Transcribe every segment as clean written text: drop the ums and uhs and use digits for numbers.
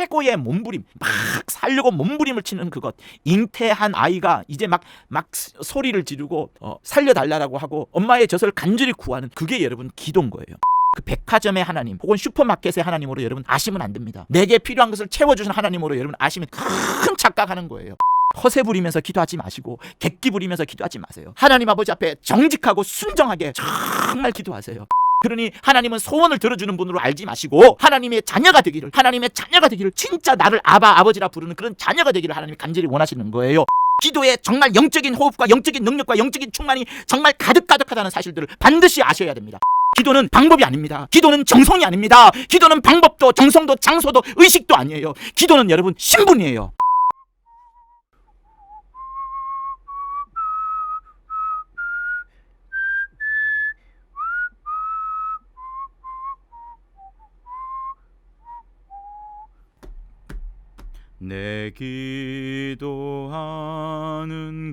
최고의 몸부림, 막 살려고 몸부림을 치는 그것, 잉태한 아이가 이제 막 소리를 지르고 살려달라고 하고 엄마의 젖을 간절히 구하는, 그게 여러분 기도인 거예요. 그 백화점의 하나님 혹은 슈퍼마켓의 하나님으로 여러분 아시면 안 됩니다. 내게 필요한 것을 채워주신 하나님으로 여러분 아시면 큰 착각하는 거예요. 허세 부리면서 기도하지 마시고 객기 부리면서 기도하지 마세요. 하나님 아버지 앞에 정직하고 순정하게 정말 기도하세요. 그러니 하나님은 소원을 들어주는 분으로 알지 마시고 하나님의 자녀가 되기를, 진짜 나를 아버지라 부르는 그런 자녀가 되기를 하나님이 간절히 원하시는 거예요. 기도에 정말 영적인 호흡과 영적인 능력과 영적인 충만이 정말 가득하다는 사실들을 반드시 아셔야 됩니다. 기도는 방법이 아닙니다. 기도는 정성이 아닙니다. 기도는 방법도 정성도 장소도 의식도 아니에요. 기도는 여러분 신분이에요. 내 기도하는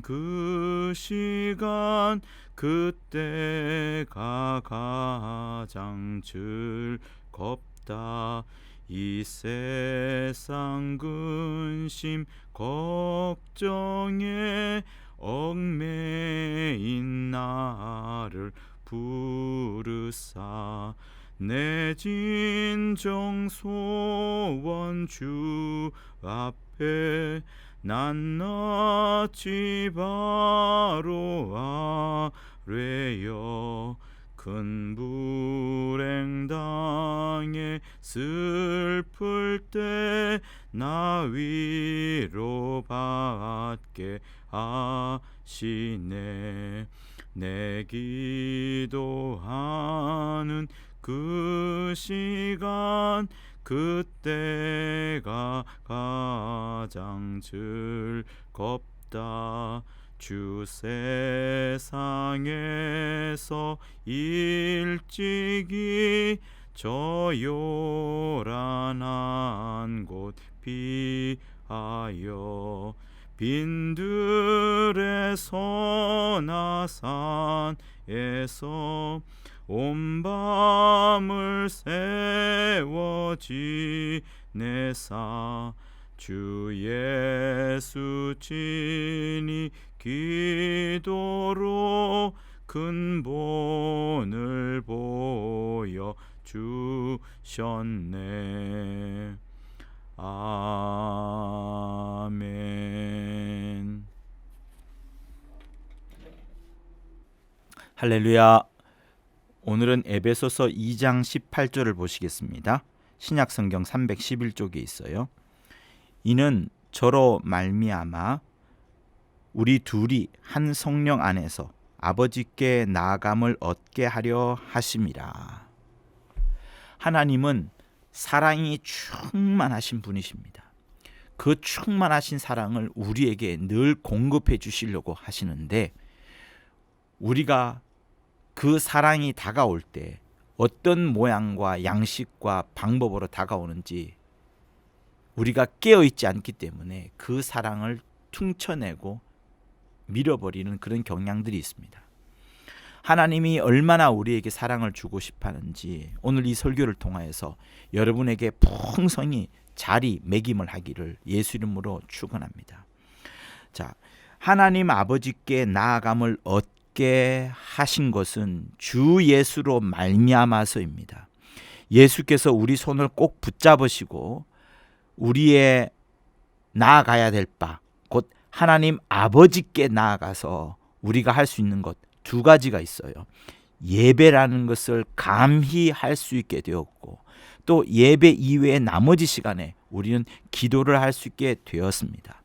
그 시간, 그때가 가장 즐겁다. 이 세상 근심 걱정에 얽매인 나를 부르사 내 진정 소원 주 앞에 낱낱이 바로 아뢰어 큰 불행 당해 슬플 때 나 위로받게 하시네. 내 기도하는 그 시간, 그때가 가장 즐겁다. 주 세상에서 일찍이 저 요란한 곳 피하여 빈들의 선하산에서 온 밤을 세워 지내사 주 예수 친히 기도로 근본을 보여 주셨네. 아멘. 할렐루야. 오늘은 에베소서 2장 18절을 보시겠습니다. 신약성경 311쪽에 있어요. 이는 저로 말미암아 우리 둘이 한 성령 안에서 아버지께 나아감을 얻게 하려 하심이라. 하나님은 사랑이 충만하신 분이십니다. 그 충만하신 사랑을 우리에게 늘 공급해 주시려고 하시는데, 우리가 그 사랑이 다가올 때 어떤 모양과 양식과 방법으로 다가오는지 우리가 깨어있지 않기 때문에 그 사랑을 퉁쳐내고 밀어버리는 그런 경향들이 있습니다. 하나님이 얼마나 우리에게 사랑을 주고 싶어하는지 오늘 이 설교를 통하여서 여러분에게 풍성히 자리매김을 하기를 예수 이름으로 축원합니다. 자, 하나님 아버지께 나아감을 얻게 하신 것은 주 예수로 말미암아서입니다. 예수께서 우리 손을 꼭 붙잡으시고 우리의 나아가야 될 바, 곧 하나님 아버지께 나아가서 우리가 할 수 있는 것 두 가지가 있어요. 예배라는 것을 감히 할 수 있게 되었고, 또 예배 이외의 나머지 시간에 우리는 기도를 할 수 있게 되었습니다.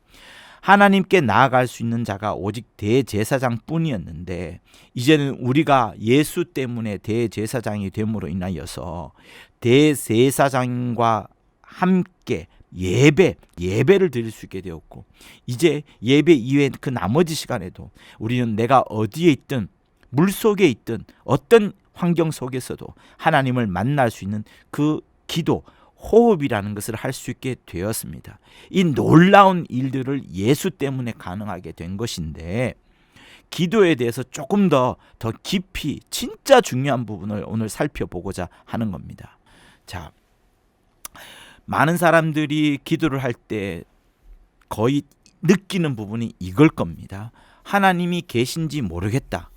하나님께 나아갈 수 있는 자가 오직 대제사장 뿐이었는데, 이제는 우리가 예수 때문에 대제사장이 됨으로 인하여서 대제사장과 함께 예배를 드릴 수 있게 되었고, 이제 예배 이외의 그 나머지 시간에도 우리는 내가 어디에 있든 물속에 있든 어떤 환경 속에서도 하나님을 만날 수 있는 그 기도, 호흡이라는 것을 할 수 있게 되었습니다. 이 놀라운 일들을 예수 때문에 가능하게 된 것인데, 기도에 대해서 조금 더 깊이 진짜 중요한 부분을 오늘 살펴보고자 하는 겁니다. 자, 많은 사람들이 기도를 할 때 거의 느끼는 부분이 이걸 겁니다. 하나님이 계신지 모르겠다.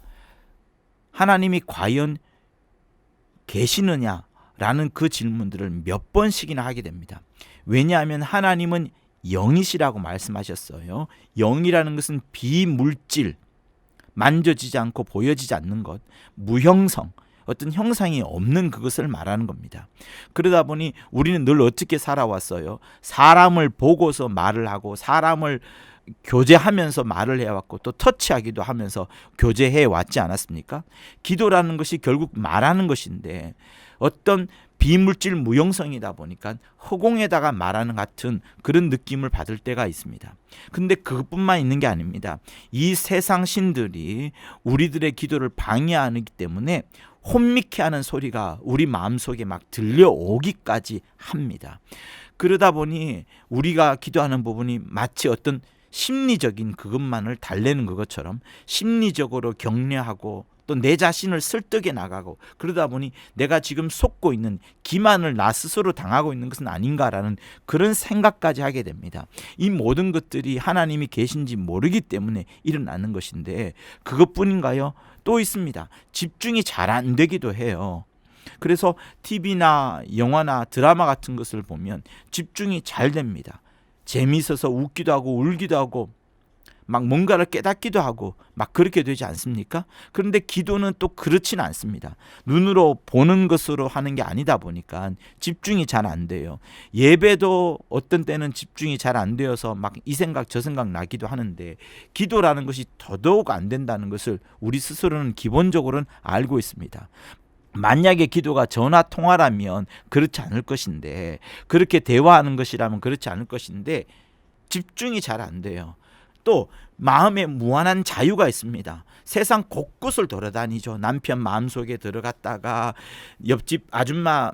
하나님이 과연 계시느냐라는 그 질문들을 몇 번씩이나 하게 됩니다. 왜냐하면 하나님은 영이시라고 말씀하셨어요. 영이라는 것은 비물질, 만져지지 않고 보여지지 않는 것, 무형성, 어떤 형상이 없는 그것을 말하는 겁니다. 그러다 보니 우리는 늘 어떻게 살아왔어요? 사람을 보고서 말을 하고 사람을 교제하면서 말을 해왔고 또 터치하기도 하면서 교제해 왔지 않았습니까? 기도라는 것이 결국 말하는 것인데 어떤 비물질 무형성이다 보니까 허공에다가 말하는 같은 그런 느낌을 받을 때가 있습니다. 근데 그것뿐만 있는 게 아닙니다. 이 세상 신들이 우리들의 기도를 방해하기 때문에 혼미케 하는 소리가 우리 마음속에 막 들려오기까지 합니다. 그러다 보니 우리가 기도하는 부분이 마치 어떤 심리적인 그것만을 달래는 것처럼 심리적으로 격려하고 또 내 자신을 설득해 나가고 그러다 보니 내가 지금 속고 있는 기만을 나 스스로 당하고 있는 것은 아닌가라는 그런 생각까지 하게 됩니다. 이 모든 것들이 하나님이 계신지 모르기 때문에 일어나는 것인데 그것뿐인가요? 또 있습니다. 집중이 잘 안 되기도 해요. 그래서 TV나 영화나 드라마 같은 것을 보면 집중이 잘 됩니다. 재미있어서 웃기도 하고 울기도 하고 막 뭔가를 깨닫기도 하고 막 그렇게 되지 않습니까? 그런데 기도는 또 그렇지는 않습니다. 눈으로 보는 것으로 하는 게 아니다 보니까 집중이 잘 안 돼요. 예배도 어떤 때는 집중이 잘 안 되어서 막 이 생각 저 생각 나기도 하는데 기도라는 것이 더더욱 안 된다는 것을 우리 스스로는 기본적으로는 알고 있습니다. 만약에 기도가 전화 통화라면 그렇지 않을 것인데 그렇게 대화하는 것이라면 그렇지 않을 것인데 집중이 잘 안 돼요. 또 마음에 무한한 자유가 있습니다. 세상 곳곳을 돌아다니죠. 남편 마음속에 들어갔다가 옆집 아줌마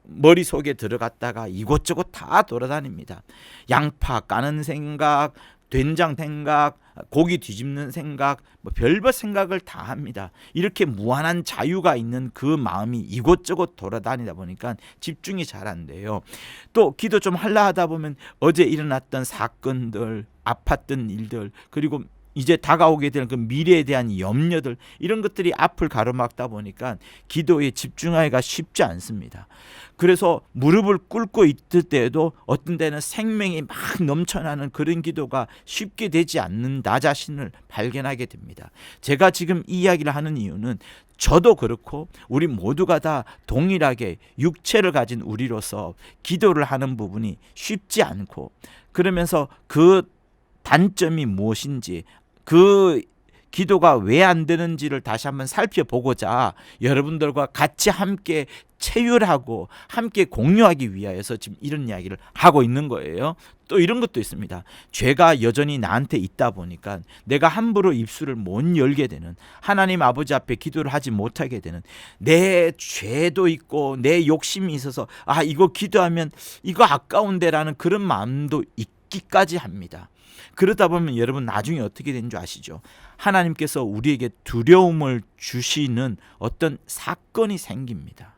머릿속에 들어갔다가 이곳저곳 다 돌아다닙니다. 양파 까는 생각, 된장 생각, 고기 뒤집는 생각, 별별 생각을 다 합니다. 이렇게 무한한 자유가 있는 그 마음이 이곳저곳 돌아다니다 보니까 집중이 잘 안 돼요. 또 기도 좀 하려 하다 보면 어제 일어났던 사건들, 아팠던 일들, 그리고 이제 다가오게 될 그 미래에 대한 염려들, 이런 것들이 앞을 가로막다 보니까 기도에 집중하기가 쉽지 않습니다. 그래서 무릎을 꿇고 있을 때에도 어떤 때는 생명이 막 넘쳐나는 그런 기도가 쉽게 되지 않는 나 자신을 발견하게 됩니다. 제가 지금 이 이야기를 하는 이유는 저도 그렇고 우리 모두가 다 동일하게 육체를 가진 우리로서 기도를 하는 부분이 쉽지 않고, 그러면서 그 단점이 무엇인지, 그 기도가 왜 안 되는지를 다시 한번 살펴보고자 여러분들과 같이 함께 체휼하고 함께 공유하기 위하여서 지금 이런 이야기를 하고 있는 거예요. 또 이런 것도 있습니다. 죄가 여전히 나한테 있다 보니까 내가 함부로 입술을 못 열게 되는, 하나님 아버지 앞에 기도를 하지 못하게 되는, 내 죄도 있고 내 욕심이 있어서 이거 기도하면 이거 아까운데라는 그런 마음도 있기까지 합니다. 그러다 보면 여러분 나중에 어떻게 되는 줄 아시죠? 하나님께서 우리에게 두려움을 주시는 어떤 사건이 생깁니다.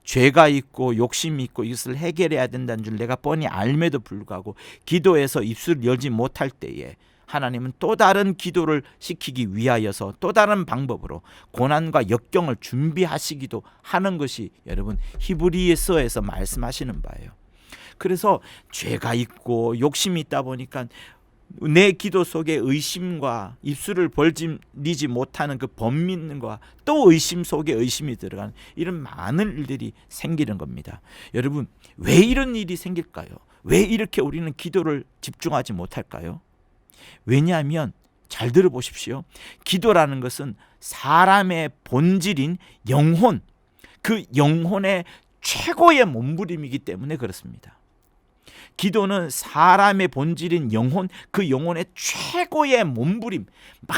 죄가 있고 욕심이 있고 이것을 해결해야 된다는 줄 내가 뻔히 알매도 불구하고 기도해서 입술을 열지 못할 때에 하나님은 또 다른 기도를 시키기 위하여서 또 다른 방법으로 고난과 역경을 준비하시기도 하는 것이 여러분 히브리서에서 말씀하시는 바예요. 그래서 죄가 있고 욕심이 있다 보니까 내 기도 속에 의심과 입술을 벌리지 못하는 그 번민과 또 의심 속에 의심이 들어가는 이런 많은 일들이 생기는 겁니다. 여러분, 왜 이런 일이 생길까요? 왜 이렇게 우리는 기도를 집중하지 못할까요? 왜냐하면 잘 들어보십시오. 기도라는 것은 사람의 본질인 영혼, 그 영혼의 최고의 몸부림이기 때문에 그렇습니다. 기도는 사람의 본질인 영혼, 그 영혼의 최고의 몸부림, 막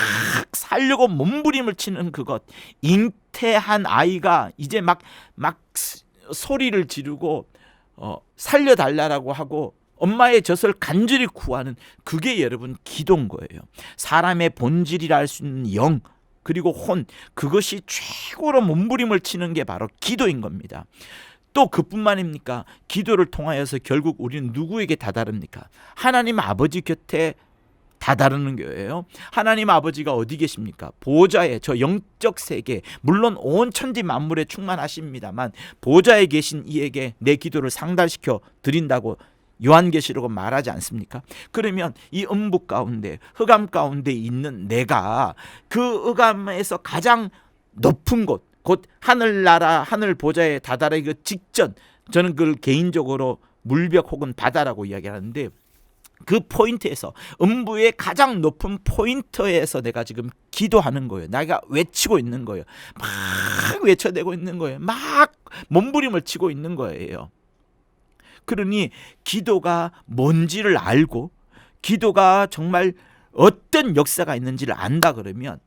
살려고 몸부림을 치는 그것. 잉태한 아이가 이제 막 소리를 지르고 살려달라고 하고 엄마의 젖을 간절히 구하는 그게 여러분 기도인 거예요. 사람의 본질이라 할 수 있는 영, 그리고 혼, 그것이 최고로 몸부림을 치는 게 바로 기도인 겁니다. 또 그뿐만입니까? 기도를 통하여서 결국 우리는 누구에게 다다릅니까? 하나님 아버지 곁에 다다르는 거예요. 하나님 아버지가 어디 계십니까? 보좌에, 저 영적 세계, 물론 온 천지 만물에 충만하십니다만 보좌에 계신 이에게 내 기도를 상달시켜 드린다고 요한계시록은 말하지 않습니까? 그러면 이 음부 가운데, 흑암 가운데 있는 내가 그 흑암에서 가장 높은 곳, 곧 하늘나라, 하늘 보좌에 다다르기 직전, 저는 그걸 개인적으로 물벽 혹은 바다라고 이야기하는데, 그 포인트에서, 음부의 가장 높은 포인트에서 내가 지금 기도하는 거예요. 내가 외치고 있는 거예요. 막 외쳐대고 있는 거예요. 막 몸부림을 치고 있는 거예요. 그러니 기도가 뭔지를 알고, 기도가 정말 어떤 역사가 있는지를 안다 그러면,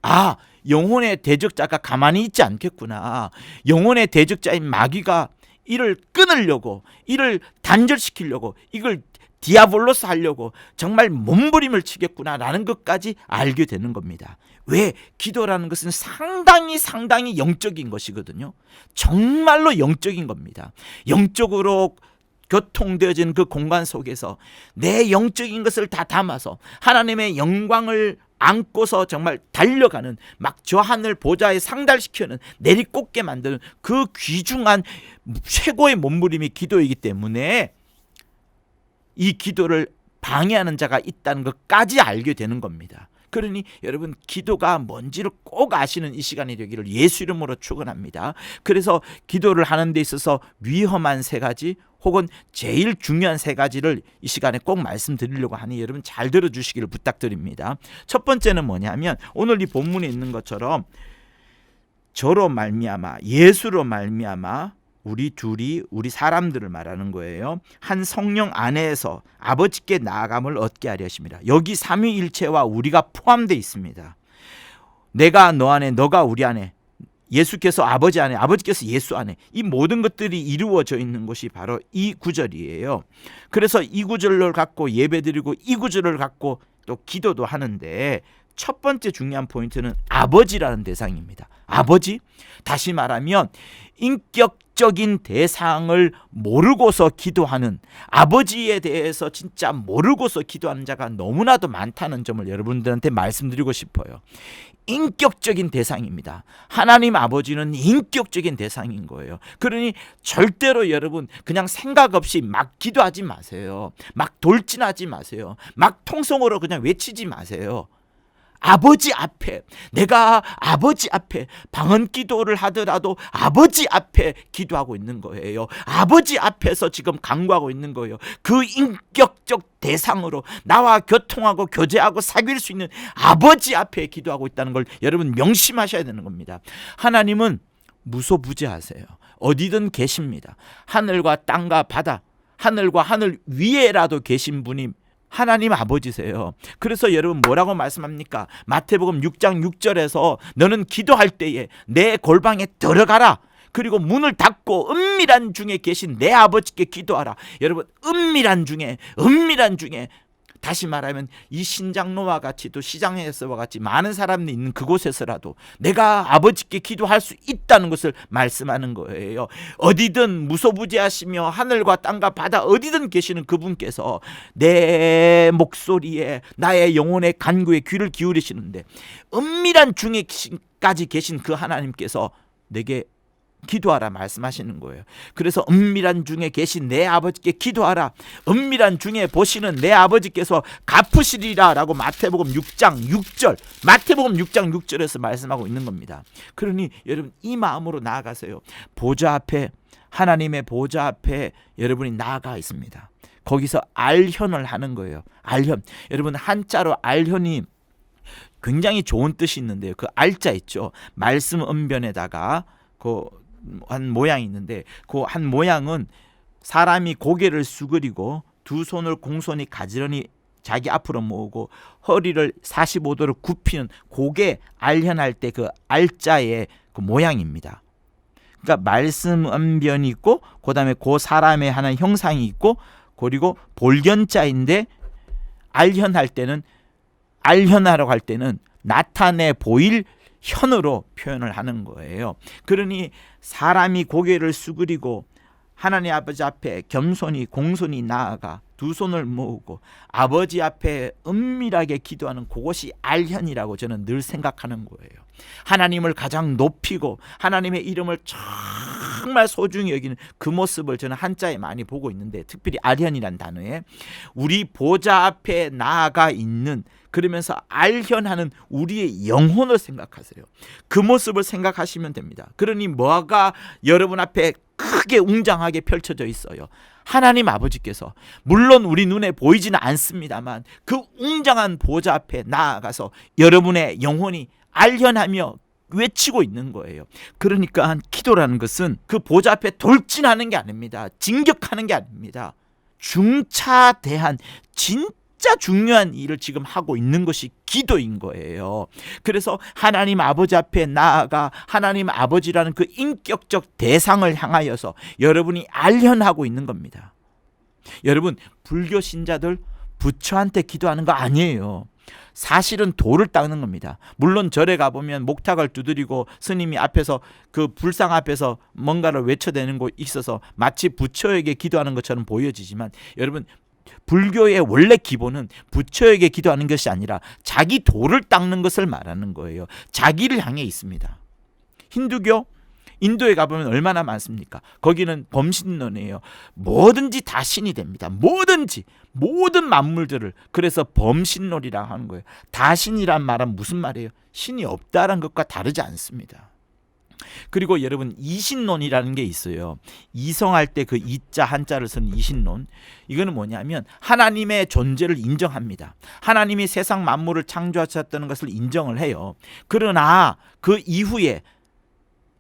아, 영혼의 대적자가 가만히 있지 않겠구나. 영혼의 대적자인 마귀가 이를 끊으려고, 이를 단절시키려고, 이걸 디아볼로스 하려고 정말 몸부림을 치겠구나라는 것까지 알게 되는 겁니다. 왜? 기도라는 것은 상당히 영적인 것이거든요. 정말로 영적인 겁니다. 영적으로 교통되어진 그 공간 속에서 내 영적인 것을 다 담아서 하나님의 영광을 안고서 정말 달려가는, 막 저 하늘 보좌에 상달시켜는, 내리꽂게 만드는 그 귀중한 최고의 몸부림이 기도이기 때문에 이 기도를 방해하는 자가 있다는 것까지 알게 되는 겁니다. 그러니 여러분, 기도가 뭔지를 꼭 아시는 이 시간이 되기를 예수 이름으로 축원합니다. 그래서 기도를 하는 데 있어서 위험한 세 가지, 혹은 제일 중요한 세 가지를 이 시간에 꼭 말씀드리려고 하니 여러분 잘 들어주시기를 부탁드립니다. 첫 번째는 뭐냐면, 오늘 이 본문에 있는 것처럼 저로 말미암아, 예수로 말미암아 우리 둘이, 우리 사람들을 말하는 거예요. 한 성령 안에서 아버지께 나아감을 얻게 하려 하십니다. 여기 삼위일체와 우리가 포함되어 있습니다. 내가 너 안에, 너가 우리 안에, 예수께서 아버지 안에, 아버지께서 예수 안에, 이 모든 것들이 이루어져 있는 것이 바로 이 구절이에요. 그래서 이 구절을 갖고 예배드리고 이 구절을 갖고 또 기도도 하는데, 첫 번째 중요한 포인트는 아버지라는 대상입니다. 아버지? 다시 말하면 인격적인 대상을 모르고서 기도하는, 아버지에 대해서 진짜 모르고서 기도하는 자가 너무나도 많다는 점을 여러분들한테 말씀드리고 싶어요. 인격적인 대상입니다. 하나님 아버지는 인격적인 대상인 거예요. 그러니 절대로 여러분 그냥 생각 없이 막 기도하지 마세요. 막 돌진하지 마세요. 막 통성으로 그냥 외치지 마세요. 아버지 앞에, 내가 아버지 앞에 방언 기도를 하더라도 아버지 앞에 기도하고 있는 거예요. 아버지 앞에서 지금 간구하고 있는 거예요. 그 인격적 대상으로 나와 교통하고 교제하고 사귈 수 있는 아버지 앞에 기도하고 있다는 걸 여러분 명심하셔야 되는 겁니다. 하나님은 무소부재하세요. 어디든 계십니다. 하늘과 땅과 바다, 하늘과 하늘 위에라도 계신 분이 하나님 아버지세요. 그래서 여러분 뭐라고 말씀합니까? 마태복음 6장 6절에서 너는 기도할 때에 내 골방에 들어가라. 그리고 문을 닫고 은밀한 중에 계신 내 아버지께 기도하라. 여러분, 은밀한 중에, 다시 말하면 이 신장로와 같이, 또 시장에서와 같이 많은 사람들이 있는 그곳에서라도 내가 아버지께 기도할 수 있다는 것을 말씀하는 거예요. 어디든 무소부재하시며 하늘과 땅과 바다 어디든 계시는 그분께서 내 목소리에, 나의 영혼의 간구에 귀를 기울이시는데, 은밀한 중에까지 계신 그 하나님께서 내게 기도하라 말씀하시는 거예요. 그래서 은밀한 중에 계신 내 아버지께 기도하라. 은밀한 중에 보시는 내 아버지께서 갚으시리라 라고 마태복음 6장 6절에서 말씀하고 있는 겁니다. 그러니 여러분 이 마음으로 나아가세요. 보좌 앞에, 하나님의 보좌 앞에 여러분이 나아가 있습니다. 거기서 알현을 하는 거예요. 알현. 여러분 한자로 알현이 굉장히 좋은 뜻이 있는데요. 그 알자 있죠. 말씀 언변에다가 한 모양이 있는데, 그 한 모양은 사람이 고개를 수그리고 두 손을 공손히 가지런히 자기 앞으로 모으고 허리를 45도로 굽히는 고개 알현할 때 그 알자의 그 모양입니다. 그러니까 말씀 언변이 있고, 그다음에 그 사람의 하는 형상이 있고, 그리고 볼견자인데 알현할 때는, 알현하라고 할 때는 나타내 보일 현으로 표현을 하는 거예요. 그러니 사람이 고개를 수그리고 하나님 아버지 앞에 겸손히 공손히 나아가 두 손을 모으고 아버지 앞에 은밀하게 기도하는 그것이 알현이라고 저는 늘 생각하는 거예요. 하나님을 가장 높이고 하나님의 이름을 정말 소중히 여기는 그 모습을 저는 한자에 많이 보고 있는데, 특별히 알현이란 단어에 우리 보좌 앞에 나아가 있는, 그러면서 알현하는 우리의 영혼을 생각하세요. 그 모습을 생각하시면 됩니다. 그러니 뭐가 여러분 앞에 크게 웅장하게 펼쳐져 있어요. 하나님 아버지께서 물론 우리 눈에 보이지는 않습니다만 그 웅장한 보좌 앞에 나아가서 여러분의 영혼이 알현하며 외치고 있는 거예요. 그러니까 기도라는 것은 그 보좌 앞에 돌진하는 게 아닙니다. 진격하는 게 아닙니다. 중차대한 진짜 중요한 일을 지금 하고 있는 것이 기도인 거예요. 그래서 하나님 아버지 앞에 나아가 하나님 아버지라는 그 인격적 대상을 향하여서 여러분이 알현하고 있는 겁니다. 여러분, 불교 신자들 부처한테 기도하는 거 아니에요. 사실은 돌을 닦는 겁니다. 물론 절에 가보면 목탁을 두드리고 스님이 앞에서 그 불상 앞에서 뭔가를 외쳐대는 곳 있어서 마치 부처에게 기도하는 것처럼 보여지지만, 여러분, 불교의 원래 기본은 부처에게 기도하는 것이 아니라 자기 돌을 닦는 것을 말하는 거예요. 자기를 향해 있습니다. 힌두교, 인도에 가보면 얼마나 많습니까? 거기는 범신론이에요. 뭐든지 다 신이 됩니다. 뭐든지, 모든 만물들을. 그래서 범신론이라고 하는 거예요. 다 신이란 말은 무슨 말이에요? 신이 없다는 것과 다르지 않습니다. 그리고 여러분, 이신론이라는 게 있어요. 이성할 때 그 이자 한자를 쓴 이신론, 이거는 뭐냐면 하나님의 존재를 인정합니다. 하나님이 세상 만물을 창조하셨다는 것을 인정을 해요. 그러나 그 이후에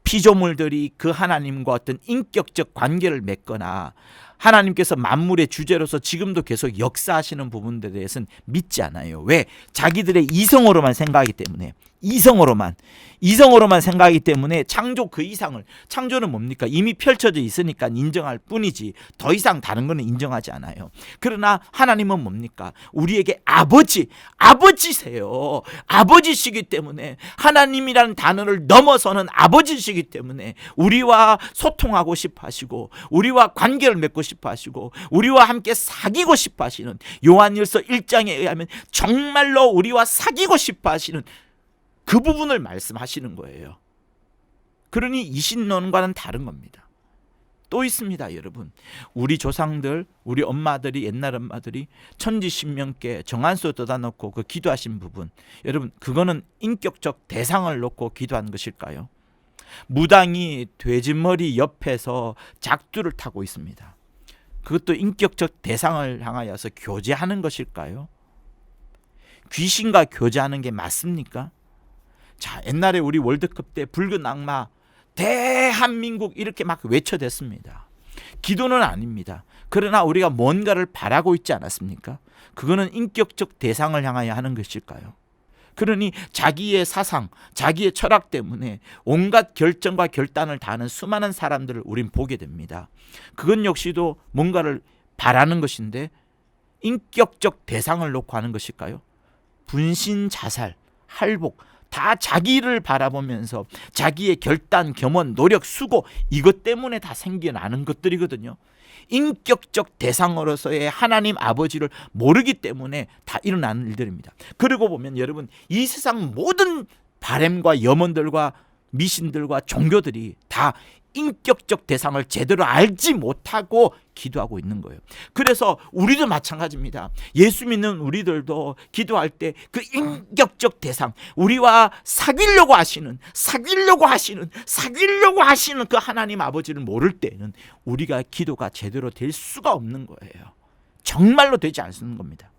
피조물들이 그 하나님과 어떤 인격적 관계를 맺거나 하나님께서 만물의 주제로서 지금도 계속 역사하시는 부분들에 대해서는 믿지 않아요. 왜? 자기들의 이성으로만 생각하기 때문에. 이성으로만 생각하기 때문에 창조 그 이상을, 창조는 뭡니까? 이미 펼쳐져 있으니까 인정할 뿐이지 더 이상 다른 거는 인정하지 않아요. 그러나 하나님은 뭡니까? 우리에게 아버지세요. 아버지시기 때문에, 하나님이라는 단어를 넘어서는 아버지시기 때문에 우리와 소통하고 싶어 하시고 우리와 관계를 맺고 싶어 하시고 우리와 함께 사귀고 싶어 하시는, 요한일서 1장에 의하면 정말로 우리와 사귀고 싶어 하시는 그 부분을 말씀하시는 거예요. 그러니 이신론과는 다른 겁니다. 또 있습니다, 여러분. 우리 조상들, 우리 엄마들이, 옛날 엄마들이 천지신명께 정한수 떠다 놓고 그 기도하신 부분, 여러분, 그거는 인격적 대상을 놓고 기도한 것일까요? 무당이 돼지머리 옆에서 작두를 타고 있습니다. 그것도 인격적 대상을 향하여서 교제하는 것일까요? 귀신과 교제하는 게 맞습니까? 자, 옛날에 우리 월드컵 때 붉은 악마 대한민국 이렇게 막 외쳐댔습니다. 기도는 아닙니다. 그러나 우리가 뭔가를 바라고 있지 않았습니까? 그거는 인격적 대상을 향하여 하는 것일까요? 그러니 자기의 사상, 자기의 철학 때문에 온갖 결정과 결단을 다하는 수많은 사람들을 우린 보게 됩니다. 그건 역시도 뭔가를 바라는 것인데 인격적 대상을 놓고 하는 것일까요? 분신, 자살, 할복, 다 자기를 바라보면서 자기의 결단, 겸언, 노력, 수고, 이것 때문에 다 생겨나는 것들이거든요. 인격적 대상으로서의 하나님 아버지를 모르기 때문에 다 일어나는 일들입니다. 그리고 보면 여러분, 이 세상 모든 바램과 염원들과 미신들과 종교들이 다 인격적 대상을 제대로 알지 못하고 기도하고 있는 거예요. 그래서 우리도 마찬가지입니다. 예수 믿는 우리들도 기도할 때 그 인격적 대상, 우리와 사귀려고 하시는 그 하나님 아버지를 모를 때는 우리가 기도가 제대로 될 수가 없는 거예요. 정말로 되지 않는 겁니다.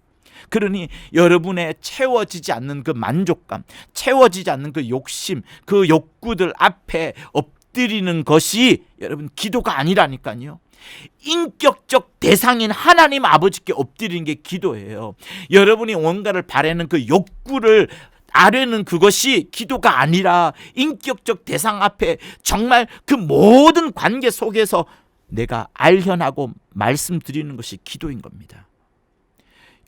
그러니 여러분의 채워지지 않는 그 만족감, 채워지지 않는 그 욕심, 그 욕구들 앞에 엎드리는 것이 여러분 기도가 아니라니까요. 인격적 대상인 하나님 아버지께 엎드리는 게 기도예요. 여러분이 뭔가를 바라는 그 욕구를 아뢰는 그것이 기도가 아니라 인격적 대상 앞에 정말 그 모든 관계 속에서 내가 알현하고 말씀드리는 것이 기도인 겁니다.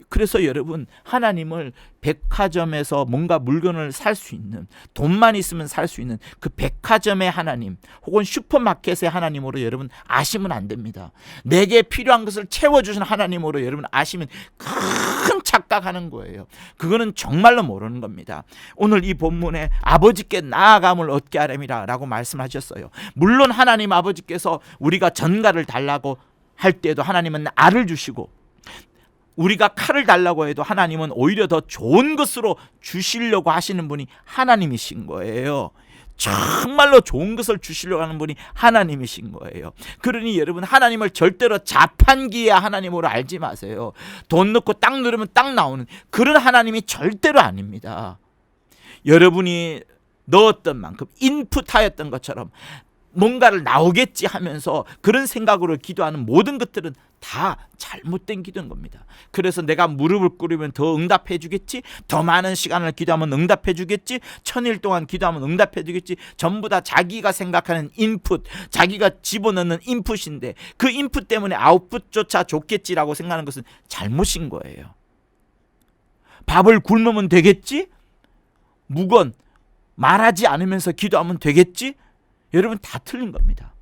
그래서 여러분, 하나님을 백화점에서 뭔가 물건을 살 수 있는, 돈만 있으면 살 수 있는 그 백화점의 하나님 혹은 슈퍼마켓의 하나님으로 여러분 아시면 안 됩니다. 내게 필요한 것을 채워주신 하나님으로 여러분 아시면 큰 착각하는 거예요. 그거는 정말로 모르는 겁니다. 오늘 이 본문에 아버지께 나아감을 얻게 하렴이라 라고 말씀하셨어요. 물론 하나님 아버지께서 우리가 전가를 달라고 할 때도 하나님은 알을 주시고, 우리가 칼을 달라고 해도 하나님은 오히려 더 좋은 것으로 주시려고 하시는 분이 하나님이신 거예요. 정말로 좋은 것을 주시려고 하는 분이 하나님이신 거예요. 그러니 여러분, 하나님을 절대로 자판기의 하나님으로 알지 마세요. 돈 넣고 딱 누르면 딱 나오는 그런 하나님이 절대로 아닙니다. 여러분이 넣었던 만큼 인풋하였던 것처럼 뭔가를 나오겠지 하면서 그런 생각으로 기도하는 모든 것들은 다 잘못된 기도인 겁니다. 그래서 내가 무릎을 꿇으면 더 응답해 주겠지, 더 많은 시간을 기도하면 응답해 주겠지, 1000일 동안 기도하면 응답해 주겠지, 전부 다 자기가 생각하는 인풋, 자기가 집어넣는 인풋인데 그 인풋 때문에 아웃풋조차 좋겠지라고 생각하는 것은 잘못인 거예요. 밥을 굶으면 되겠지, 무건 말하지 않으면서 기도하면 되겠지, 여러분 다 틀린 겁니다.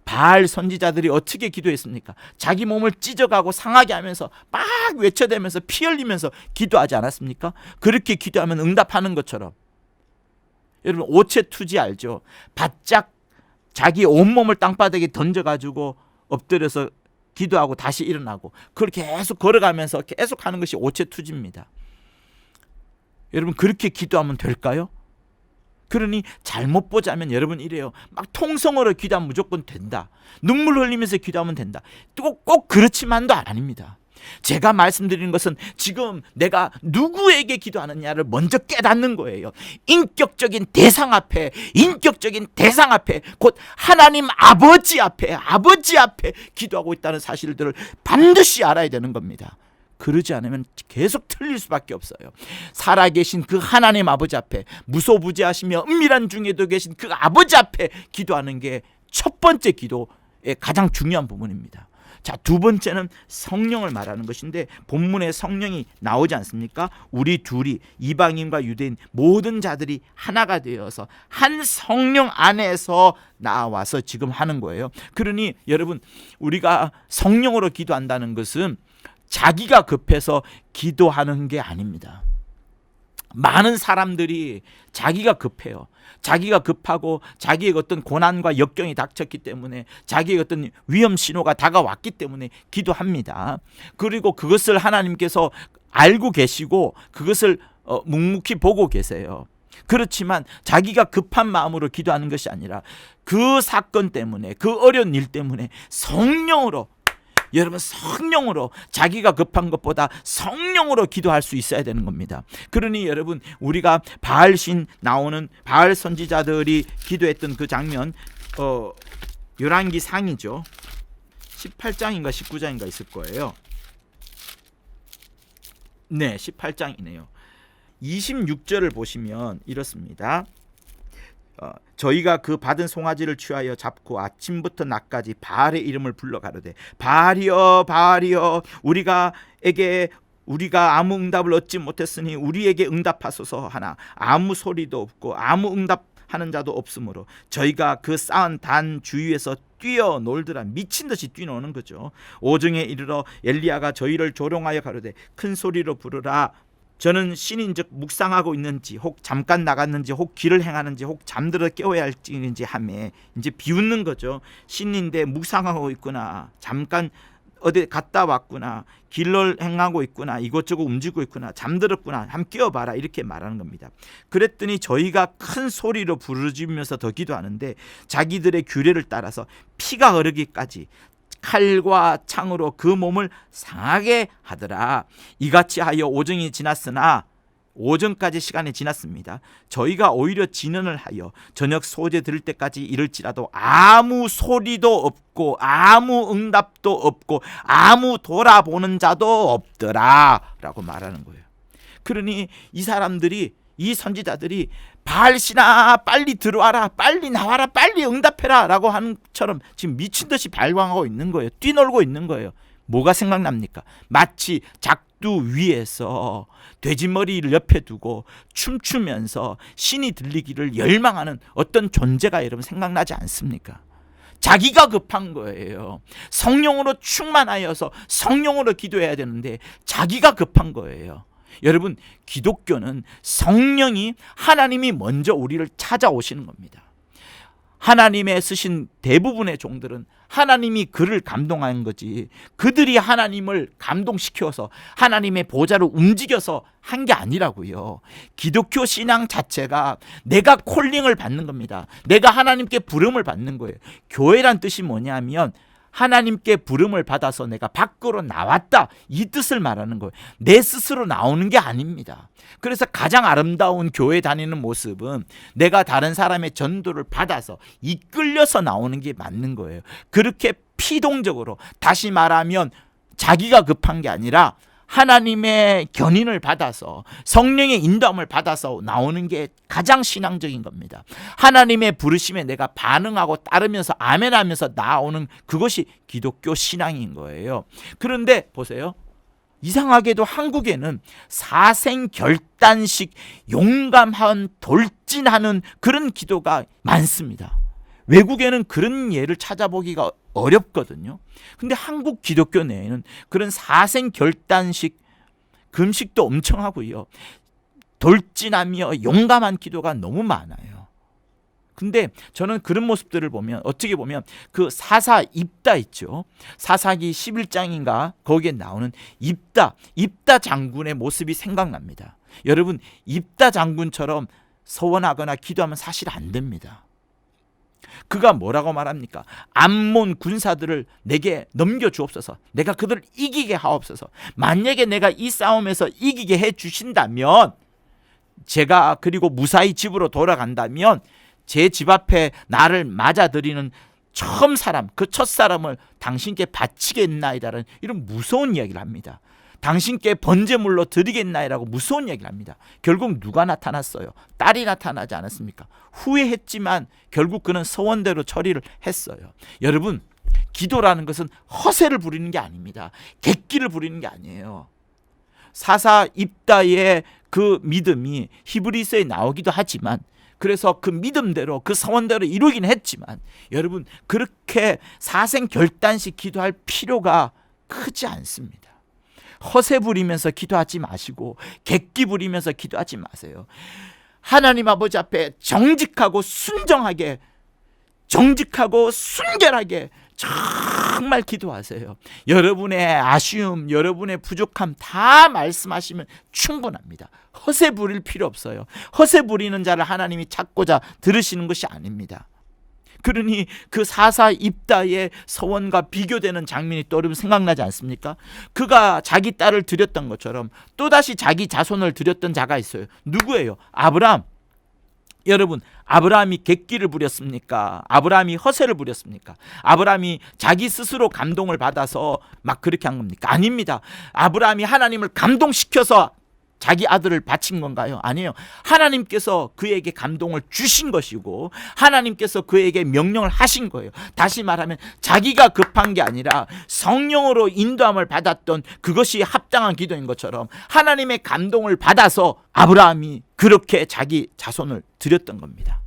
바알 선지자들이 어떻게 기도했습니까? 자기 몸을 찢어가고 상하게 하면서 막 외쳐대면서 피 흘리면서 기도하지 않았습니까? 그렇게 기도하면 응답하는 것처럼. 여러분 오체투지 알죠? 바짝 자기 온몸을 땅바닥에 던져가지고 엎드려서 기도하고 다시 일어나고 그걸 계속 걸어가면서 계속 하는 것이 오체투지입니다. 여러분 그렇게 기도하면 될까요? 그러니 잘못 보자면 여러분 이래요. 막 통성으로 기도하면 무조건 된다. 눈물 흘리면서 기도하면 된다. 꼭 그렇지만도 아닙니다. 제가 말씀드리는 것은 지금 내가 누구에게 기도하느냐를 먼저 깨닫는 거예요. 인격적인 대상 앞에 곧 하나님 아버지 앞에 기도하고 있다는 사실들을 반드시 알아야 되는 겁니다. 그러지 않으면 계속 틀릴 수밖에 없어요. 살아계신 그 하나님 아버지 앞에, 무소부지하시며 은밀한 중에도 계신 그 아버지 앞에 기도하는 게 첫 번째 기도의 가장 중요한 부분입니다. 자, 두 번째는 성령을 말하는 것인데 본문에 성령이 나오지 않습니까? 우리 둘이 이방인과 유대인 모든 자들이 하나가 되어서 한 성령 안에서 나와서 지금 하는 거예요. 그러니 여러분, 우리가 성령으로 기도한다는 것은 자기가 급해서 기도하는 게 아닙니다. 많은 사람들이 자기가 급해요. 자기가 급하고 자기의 어떤 고난과 역경이 닥쳤기 때문에, 자기의 어떤 위험 신호가 다가왔기 때문에 기도합니다. 그리고 그것을 하나님께서 알고 계시고 그것을 묵묵히 보고 계세요. 그렇지만 자기가 급한 마음으로 기도하는 것이 아니라 그 사건 때문에, 그 어려운 일 때문에 성령으로, 여러분 성령으로, 자기가 급한 것보다 성령으로 기도할 수 있어야 되는 겁니다. 그러니 여러분, 우리가 바알신 나오는 바알 선지자들이 기도했던 그 장면, 열왕기 상이죠. 18장인가 19장인가 있을 거예요. 네, 18장이네요. 26절을 보시면 이렇습니다. 저희가 그 받은 송아지를 취하여 잡고 아침부터 낮까지 바알의 이름을 불러 가로되 바알이여 바알이여 우리가 아무 응답을 얻지 못했으니 우리에게 응답하소서 하나 아무 소리도 없고 아무 응답하는 자도 없으므로 저희가 그 쌓은 단 주위에서 뛰어놀더라. 미친 듯이 뛰노는 거죠. 오정에 이르러 엘리야가 저희를 조롱하여 가로되 큰 소리로 부르라. 저는 신인즉 묵상하고 있는지 혹 잠깐 나갔는지 혹 길을 행하는지 혹 잠들어 깨워야 할지인지 하며, 이제 비웃는 거죠. 신인데 묵상하고 있구나, 잠깐 어디 갔다 왔구나, 길을 행하고 있구나, 이것저것 움직이고 있구나, 잠들었구나, 한번 깨워봐라, 이렇게 말하는 겁니다. 그랬더니 저희가 큰 소리로 부르짖으면서 더 기도하는데 자기들의 규례를 따라서 피가 흐르기까지 칼과 창으로 그 몸을 상하게 하더라. 이같이 하여 오정이 지났으나, 오전까지 시간이 지났습니다. 저희가 오히려 진언을 하여 저녁 소재 들을 때까지 이를지라도 아무 소리도 없고 아무 응답도 없고 아무 돌아보는 자도 없더라 라고 말하는 거예요. 그러니 이 사람들이, 이 선지자들이 바알신아 빨리 들어와라, 빨리 나와라, 빨리 응답해라 라고 하는 것처럼 지금 미친 듯이 발광하고 있는 거예요. 뛰놀고 있는 거예요. 뭐가 생각납니까? 마치 녹두 위에서 돼지머리를 옆에 두고 춤추면서 신이 들리기를 열망하는 어떤 존재가 여러분 생각나지 않습니까? 자기가 급한 거예요. 성령으로 충만하여서 성령으로 기도해야 되는데 자기가 급한 거예요. 여러분, 기독교는 성령이, 하나님이 먼저 우리를 찾아오시는 겁니다. 하나님의 쓰신 대부분의 종들은 하나님이 그를 감동한 거지, 그들이 하나님을 감동시켜서 하나님의 보좌를 움직여서 한 게 아니라고요. 기독교 신앙 자체가 내가 콜링을 받는 겁니다. 내가 하나님께 부름을 받는 거예요. 교회란 뜻이 뭐냐면 하나님께 부름을 받아서 내가 밖으로 나왔다, 이 뜻을 말하는 거예요. 내 스스로 나오는 게 아닙니다. 그래서 가장 아름다운 교회 다니는 모습은 내가 다른 사람의 전도를 받아서 이끌려서 나오는 게 맞는 거예요. 그렇게 피동적으로, 다시 말하면 자기가 급한 게 아니라 하나님의 견인을 받아서 성령의 인도함을 받아서 나오는 게 가장 신앙적인 겁니다. 하나님의 부르심에 내가 반응하고 따르면서 아멘하면서 나오는 그것이 기독교 신앙인 거예요. 그런데 보세요, 이상하게도 한국에는 사생결단식 용감한 돌진하는 그런 기도가 많습니다. 외국에는 그런 예를 찾아보기가 어렵거든요. 근데 한국 기독교 내에는 그런 사생결단식 금식도 엄청 하고요, 돌진하며 용감한 기도가 너무 많아요. 근데 저는 그런 모습들을 보면, 어떻게 보면 그 사사 입다 있죠. 사사기 11장인가 거기에 나오는 입다 장군의 모습이 생각납니다. 여러분, 입다 장군처럼 서원하거나 기도하면 사실 안 됩니다. 그가 뭐라고 말합니까? 암몬 군사들을 내게 넘겨주옵소서. 내가 그들을 이기게 하옵소서. 만약에 내가 이 싸움에서 이기게 해주신다면, 제가 그리고 무사히 집으로 돌아간다면 제 집 앞에 나를 맞아들이는 처음 사람, 그 첫 사람을 당신께 바치겠나이다라는 이런 무서운 이야기를 합니다. 당신께 번제물로 드리겠나이라고 무서운 얘기를 합니다. 결국 누가 나타났어요? 딸이 나타나지 않았습니까? 후회했지만 결국 그는 서원대로 처리를 했어요. 여러분, 기도라는 것은 허세를 부리는 게 아닙니다. 객기를 부리는 게 아니에요. 사사 입다의 그 믿음이 히브리서에 나오기도 하지만, 그래서 그 믿음대로 그 서원대로 이루긴 했지만, 여러분, 그렇게 사생결단식 기도할 필요가 크지 않습니다. 허세 부리면서 기도하지 마시고 객기 부리면서 기도하지 마세요. 하나님 아버지 앞에 정직하고 순정하게, 정직하고 순결하게 정말 기도하세요. 여러분의 아쉬움, 여러분의 부족함 다 말씀하시면 충분합니다. 허세 부릴 필요 없어요. 허세 부리는 자를 하나님이 찾고자 들으시는 것이 아닙니다. 그러니 그 사사 입다의 서원과 비교되는 장면이 또 여러분 생각나지 않습니까? 그가 자기 딸을 드렸던 것처럼 또다시 자기 자손을 드렸던 자가 있어요. 누구예요? 아브라함. 여러분, 아브라함이 객기를 부렸습니까? 아브라함이 허세를 부렸습니까? 아브라함이 자기 스스로 감동을 받아서 막 그렇게 한 겁니까? 아닙니다. 아브라함이 하나님을 감동시켜서 자기 아들을 바친 건가요? 아니에요. 하나님께서 그에게 감동을 주신 것이고 하나님께서 그에게 명령을 하신 거예요. 다시 말하면 자기가 급한 게 아니라 성령으로 인도함을 받았던 그것이 합당한 기도인 것처럼 하나님의 감동을 받아서 아브라함이 그렇게 자기 자손을 드렸던 겁니다.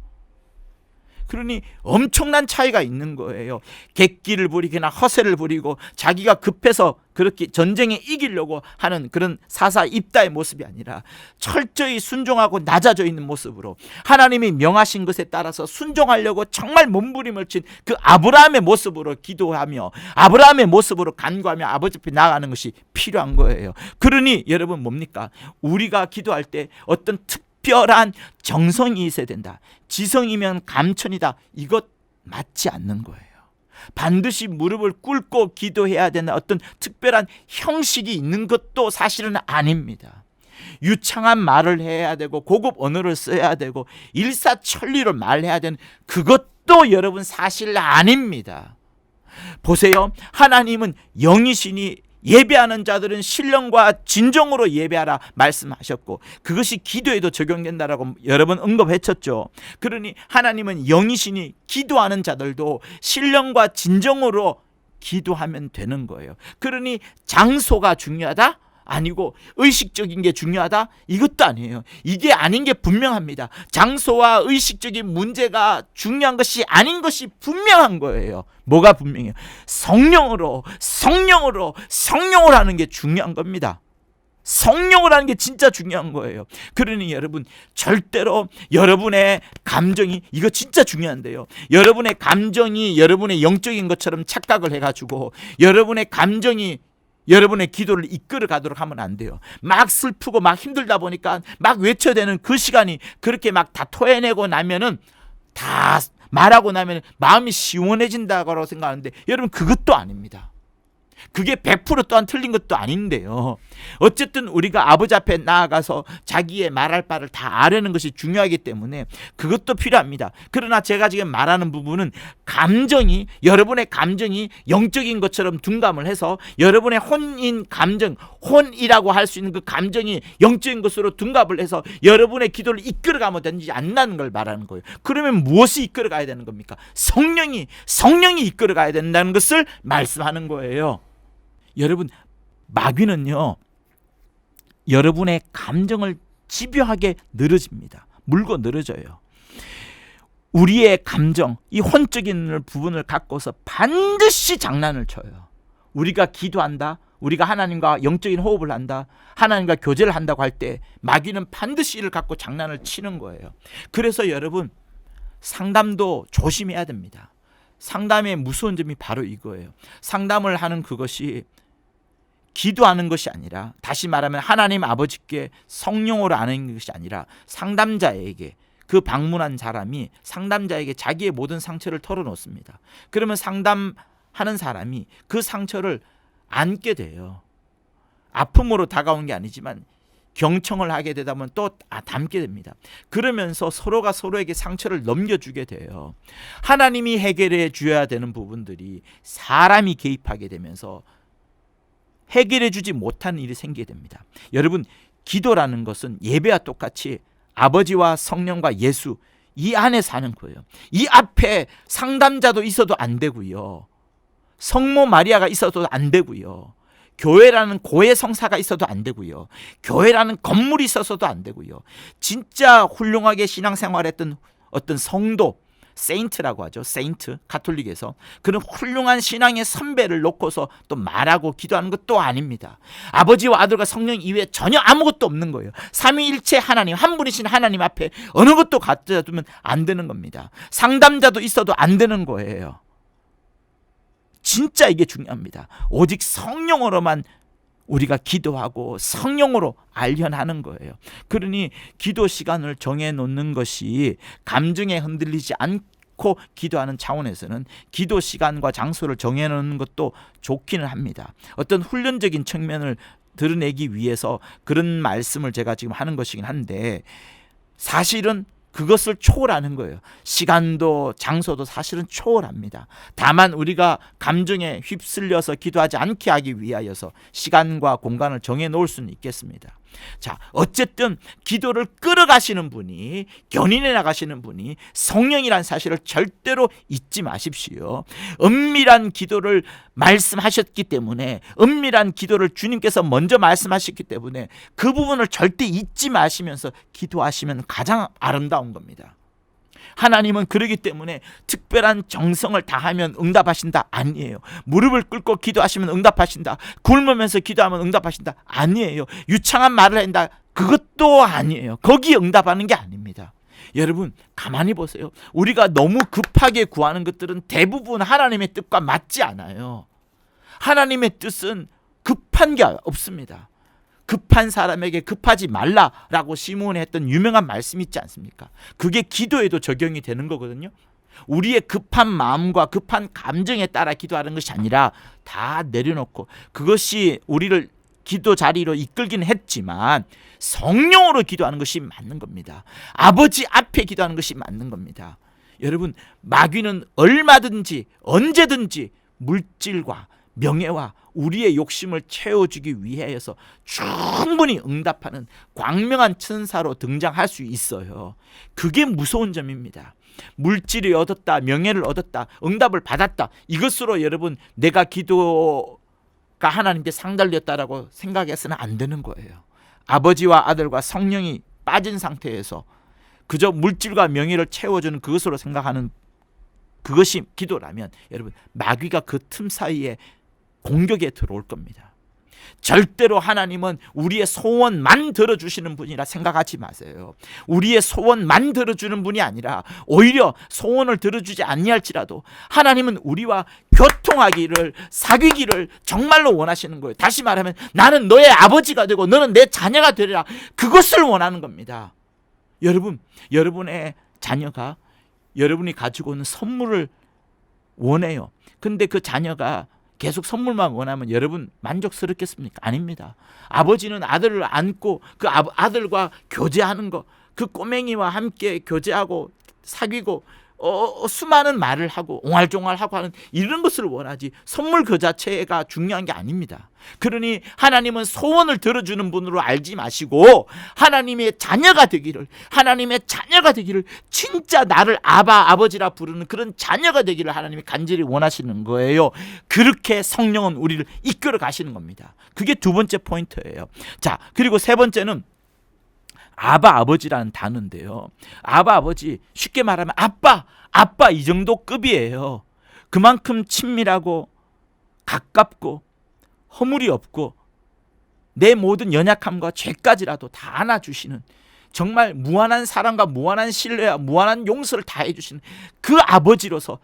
그러니 엄청난 차이가 있는 거예요. 객기를 부리거나 허세를 부리고 자기가 급해서 그렇게 전쟁에 이기려고 하는 그런 사사 입다의 모습이 아니라 철저히 순종하고 낮아져 있는 모습으로 하나님이 명하신 것에 따라서 순종하려고 정말 몸부림을 친 그 아브라함의 모습으로 기도하며 아브라함의 모습으로 간구하며 아버지 앞에 나아가는 것이 필요한 거예요. 그러니 여러분, 뭡니까? 우리가 기도할 때 어떤 특별한 정성이 있어야 된다. 지성이면 감천이다. 이것 맞지 않는 거예요. 반드시 무릎을 꿇고 기도해야 되는 어떤 특별한 형식이 있는 것도 사실은 아닙니다. 유창한 말을 해야 되고 고급 언어를 써야 되고 일사천리로 말해야 되는 그것도 여러분 사실 아닙니다. 보세요. 하나님은 영이시니 예배하는 자들은 신령과 진정으로 예배하라 말씀하셨고 그것이 기도에도 적용된다라고 여러 번 언급했었죠. 그러니 하나님은 영이시니 기도하는 자들도 신령과 진정으로 기도하면 되는 거예요. 그러니 장소가 중요하다? 아니고 의식적인 게 중요하다? 이것도 아니에요. 이게 아닌 게 분명합니다. 장소와 의식적인 문제가 중요한 것이 아닌 것이 분명한 거예요. 뭐가 분명해요? 성령으로 하는 게 중요한 겁니다. 성령을 하는 게 진짜 중요한 거예요. 그러니 여러분, 절대로 여러분의 감정이, 이거 진짜 중요한데요, 여러분의 감정이 여러분의 영적인 것처럼 착각을 해가지고 여러분의 감정이 여러분의 기도를 이끌어 가도록 하면 안 돼요. 막 슬프고 막 힘들다 보니까 막 외쳐대는 그 시간이, 그렇게 막 다 토해내고 나면은, 다 말하고 나면 마음이 시원해진다고 생각하는데, 여러분 그것도 아닙니다. 그게 100% 또한 틀린 것도 아닌데요, 어쨌든 우리가 아버지 앞에 나아가서 자기의 말할 바를 다 아려는 것이 중요하기 때문에 그것도 필요합니다. 그러나 제가 지금 말하는 부분은 여러분의 감정이 영적인 것처럼 둔감을 해서 여러분의 혼인 감정, 혼이라고 할 수 있는 그 감정이 영적인 것으로 둔갑을 해서 여러분의 기도를 이끌어가면 되지 않는 걸 말하는 거예요. 그러면 무엇이 이끌어가야 되는 겁니까? 성령이 이끌어가야 된다는 것을 말씀하는 거예요. 여러분, 마귀는요, 여러분의 감정을 집요하게 늘어집니다. 물고 늘어져요. 우리의 감정, 이 혼적인 부분을 갖고서 반드시 장난을 쳐요. 우리가 기도한다, 우리가 하나님과 영적인 호흡을 한다, 하나님과 교제를 한다고 할 때 마귀는 반드시 이를 갖고 장난을 치는 거예요. 그래서 여러분, 상담도 조심해야 됩니다. 상담의 무서운 점이 바로 이거예요. 상담을 하는 그것이 기도하는 것이 아니라, 다시 말하면 하나님 아버지께 성령으로 아는 것이 아니라, 상담자에게, 그 방문한 사람이 상담자에게 자기의 모든 상처를 털어놓습니다. 그러면 상담하는 사람이 그 상처를 안게 돼요. 아픔으로 다가온 게 아니지만 경청을 하게 되다 보면 또 담게 됩니다. 그러면서 서로가 서로에게 상처를 넘겨주게 돼요. 하나님이 해결해 줘야 되는 부분들이 사람이 개입하게 되면서 해결해 주지 못하는 일이 생기게 됩니다. 여러분, 기도라는 것은 예배와 똑같이 아버지와 성령과 예수, 이 안에 사는 거예요. 이 앞에 상담자도 있어도 안 되고요, 성모 마리아가 있어도 안 되고요, 교회라는 고해 성사가 있어도 안 되고요, 교회라는 건물이 있어서도 안 되고요, 진짜 훌륭하게 신앙생활했던 어떤 성도, 세인트라고 하죠. 세인트, 가톨릭에서 그런 훌륭한 신앙의 선배를 놓고서 또 말하고 기도하는 것도 아닙니다. 아버지와 아들과 성령 이외에 전혀 아무것도 없는 거예요. 삼위일체 하나님, 한 분이신 하나님 앞에 어느 것도 갖다 두면 안 되는 겁니다. 상담자도 있어도 안 되는 거예요. 진짜 이게 중요합니다. 오직 성령으로만 우리가 기도하고 성령으로 알려하는 거예요. 그러니 기도 시간을 정해놓는 것이 감정에 흔들리지 않고 기도하는 차원에서는 기도 시간과 장소를 정해놓는 것도 좋기는 합니다. 어떤 훈련적인 측면을 드러내기 위해서 그런 말씀을 제가 지금 하는 것이긴 한데, 사실은 그것을 초월하는 거예요. 시간도 장소도 사실은 초월합니다. 다만 우리가 감정에 휩쓸려서 기도하지 않게 하기 위하여서 시간과 공간을 정해 놓을 수는 있겠습니다. 자, 어쨌든 기도를 끌어가시는 분이, 견인해 나가시는 분이 성령이란 사실을 절대로 잊지 마십시오. 은밀한 기도를 말씀하셨기 때문에, 은밀한 기도를 주님께서 먼저 말씀하셨기 때문에 그 부분을 절대 잊지 마시면서 기도하시면 가장 아름다운 겁니다. 하나님은 그러기 때문에 특별한 정성을 다하면 응답하신다, 아니에요. 무릎을 꿇고 기도하시면 응답하신다, 굶으면서 기도하면 응답하신다, 아니에요. 유창한 말을 한다, 그것도 아니에요. 거기에 응답하는 게 아닙니다. 여러분, 가만히 보세요. 우리가 너무 급하게 구하는 것들은 대부분 하나님의 뜻과 맞지 않아요. 하나님의 뜻은 급한 게 없습니다. 급한 사람에게 급하지 말라라고 시몬이 했던 유명한 말씀이 있지 않습니까? 그게 기도에도 적용이 되는 거거든요. 우리의 급한 마음과 급한 감정에 따라 기도하는 것이 아니라 다 내려놓고, 그것이 우리를 기도 자리로 이끌긴 했지만 성령으로 기도하는 것이 맞는 겁니다. 아버지 앞에 기도하는 것이 맞는 겁니다. 여러분, 마귀는 얼마든지 언제든지 물질과 명예와 우리의 욕심을 채워주기 위해서 충분히 응답하는 광명한 천사로 등장할 수 있어요. 그게 무서운 점입니다. 물질을 얻었다, 명예를 얻었다, 응답을 받았다, 이것으로 여러분 내가 기도가 하나님께 상달렸다라고 생각해서는 안 되는 거예요. 아버지와 아들과 성령이 빠진 상태에서 그저 물질과 명예를 채워주는 그것으로 생각하는 그것이 기도라면 여러분 마귀가 그 틈 사이에 공격에 들어올 겁니다. 절대로 하나님은 우리의 소원만 들어주시는 분이라 생각하지 마세요. 우리의 소원만 들어주는 분이 아니라 오히려 소원을 들어주지 아니할지라도 하나님은 우리와 교통하기를, 사귀기를 정말로 원하시는 거예요. 다시 말하면 나는 너의 아버지가 되고 너는 내 자녀가 되리라, 그것을 원하는 겁니다. 여러분, 여러분의 자녀가 여러분이 가지고 있는 선물을 원해요. 근데 그 자녀가 계속 선물만 원하면 여러분 만족스럽겠습니까? 아닙니다. 아버지는 아들을 안고 그 아들과 교제하는 거, 그 꼬맹이와 함께 교제하고 사귀고 수많은 말을 하고 옹알종알하고 하는 이런 것을 원하지 선물 그 자체가 중요한 게 아닙니다. 그러니 하나님은 소원을 들어주는 분으로 알지 마시고 하나님의 자녀가 되기를, 하나님의 자녀가 되기를, 진짜 나를 아버지라 부르는 그런 자녀가 되기를 하나님이 간절히 원하시는 거예요. 그렇게 성령은 우리를 이끌어 가시는 겁니다. 그게 두 번째 포인트예요. 자, 그리고 세 번째는 아버지라는 단어인데요. 아버지, 쉽게 말하면 아빠 이 정도 급이에요. 그만큼 친밀하고 가깝고 허물이 없고 내 모든 연약함과 죄까지라도 다 안아주시는, 정말 무한한 사랑과 무한한 신뢰와 무한한 용서를 다 해주시는 그 아버지로서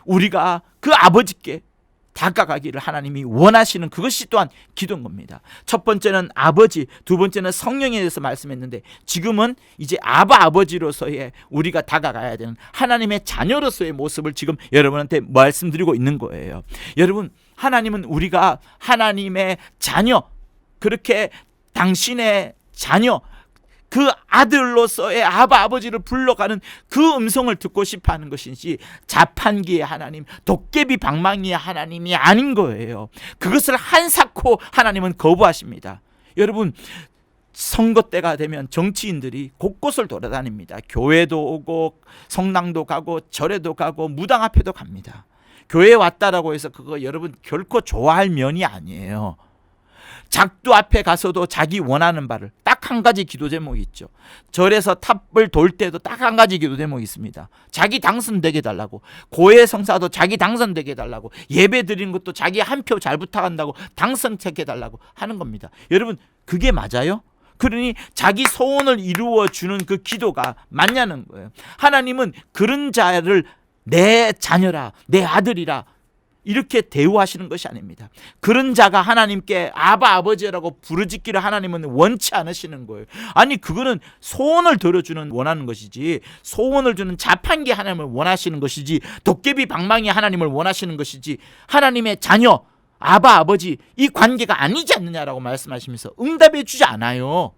우리가 그 아버지께 다가가기를 하나님이 원하시는 그것이 또한 기도인 겁니다. 첫 번째는 아버지, 두 번째는 성령에 대해서 말씀했는데 지금은 이제 아버지로서의 우리가 다가가야 되는 하나님의 자녀로서의 모습을 지금 여러분한테 말씀드리고 있는 거예요. 여러분, 하나님은 우리가 하나님의 자녀, 그렇게 당신의 자녀, 그 아들로서의 아버지를 불러가는 그 음성을 듣고 싶어 하는 것이지 자판기의 하나님, 도깨비 방망이의 하나님이 아닌 거예요. 그것을 한사코 하나님은 거부하십니다. 여러분, 선거 때가 되면 정치인들이 곳곳을 돌아다닙니다. 교회도 오고 성당도 가고 절에도 가고 무당 앞에도 갑니다. 교회에 왔다라고 해서 그거 여러분 결코 좋아할 면이 아니에요. 작두 앞에 가서도 자기 원하는 바를 딱 한 가지 기도 제목이 있죠. 절에서 탑을 돌 때도 딱 한 가지 기도 제목이 있습니다. 자기 당선되게 해달라고. 고해 성사도 자기 당선되게 해달라고. 예배 드리는 것도 자기 한 표 잘 부탁한다고 당선되게 해달라고 하는 겁니다. 여러분, 그게 맞아요? 그러니 자기 소원을 이루어주는 그 기도가 맞냐는 거예요. 하나님은 그런 자를 내 자녀라, 내 아들이라 이렇게 대우하시는 것이 아닙니다. 그런 자가 하나님께 아버지라고 부르짖기를 하나님은 원치 않으시는 거예요. 아니, 그거는 소원을 들어주는 원하는 것이지, 소원을 주는 자판기 하나님을 원하시는 것이지, 도깨비 방망이 하나님을 원하시는 것이지, 하나님의 자녀, 아버지 이 관계가 아니지 않느냐라고 말씀하시면서 응답해 주지 않아요.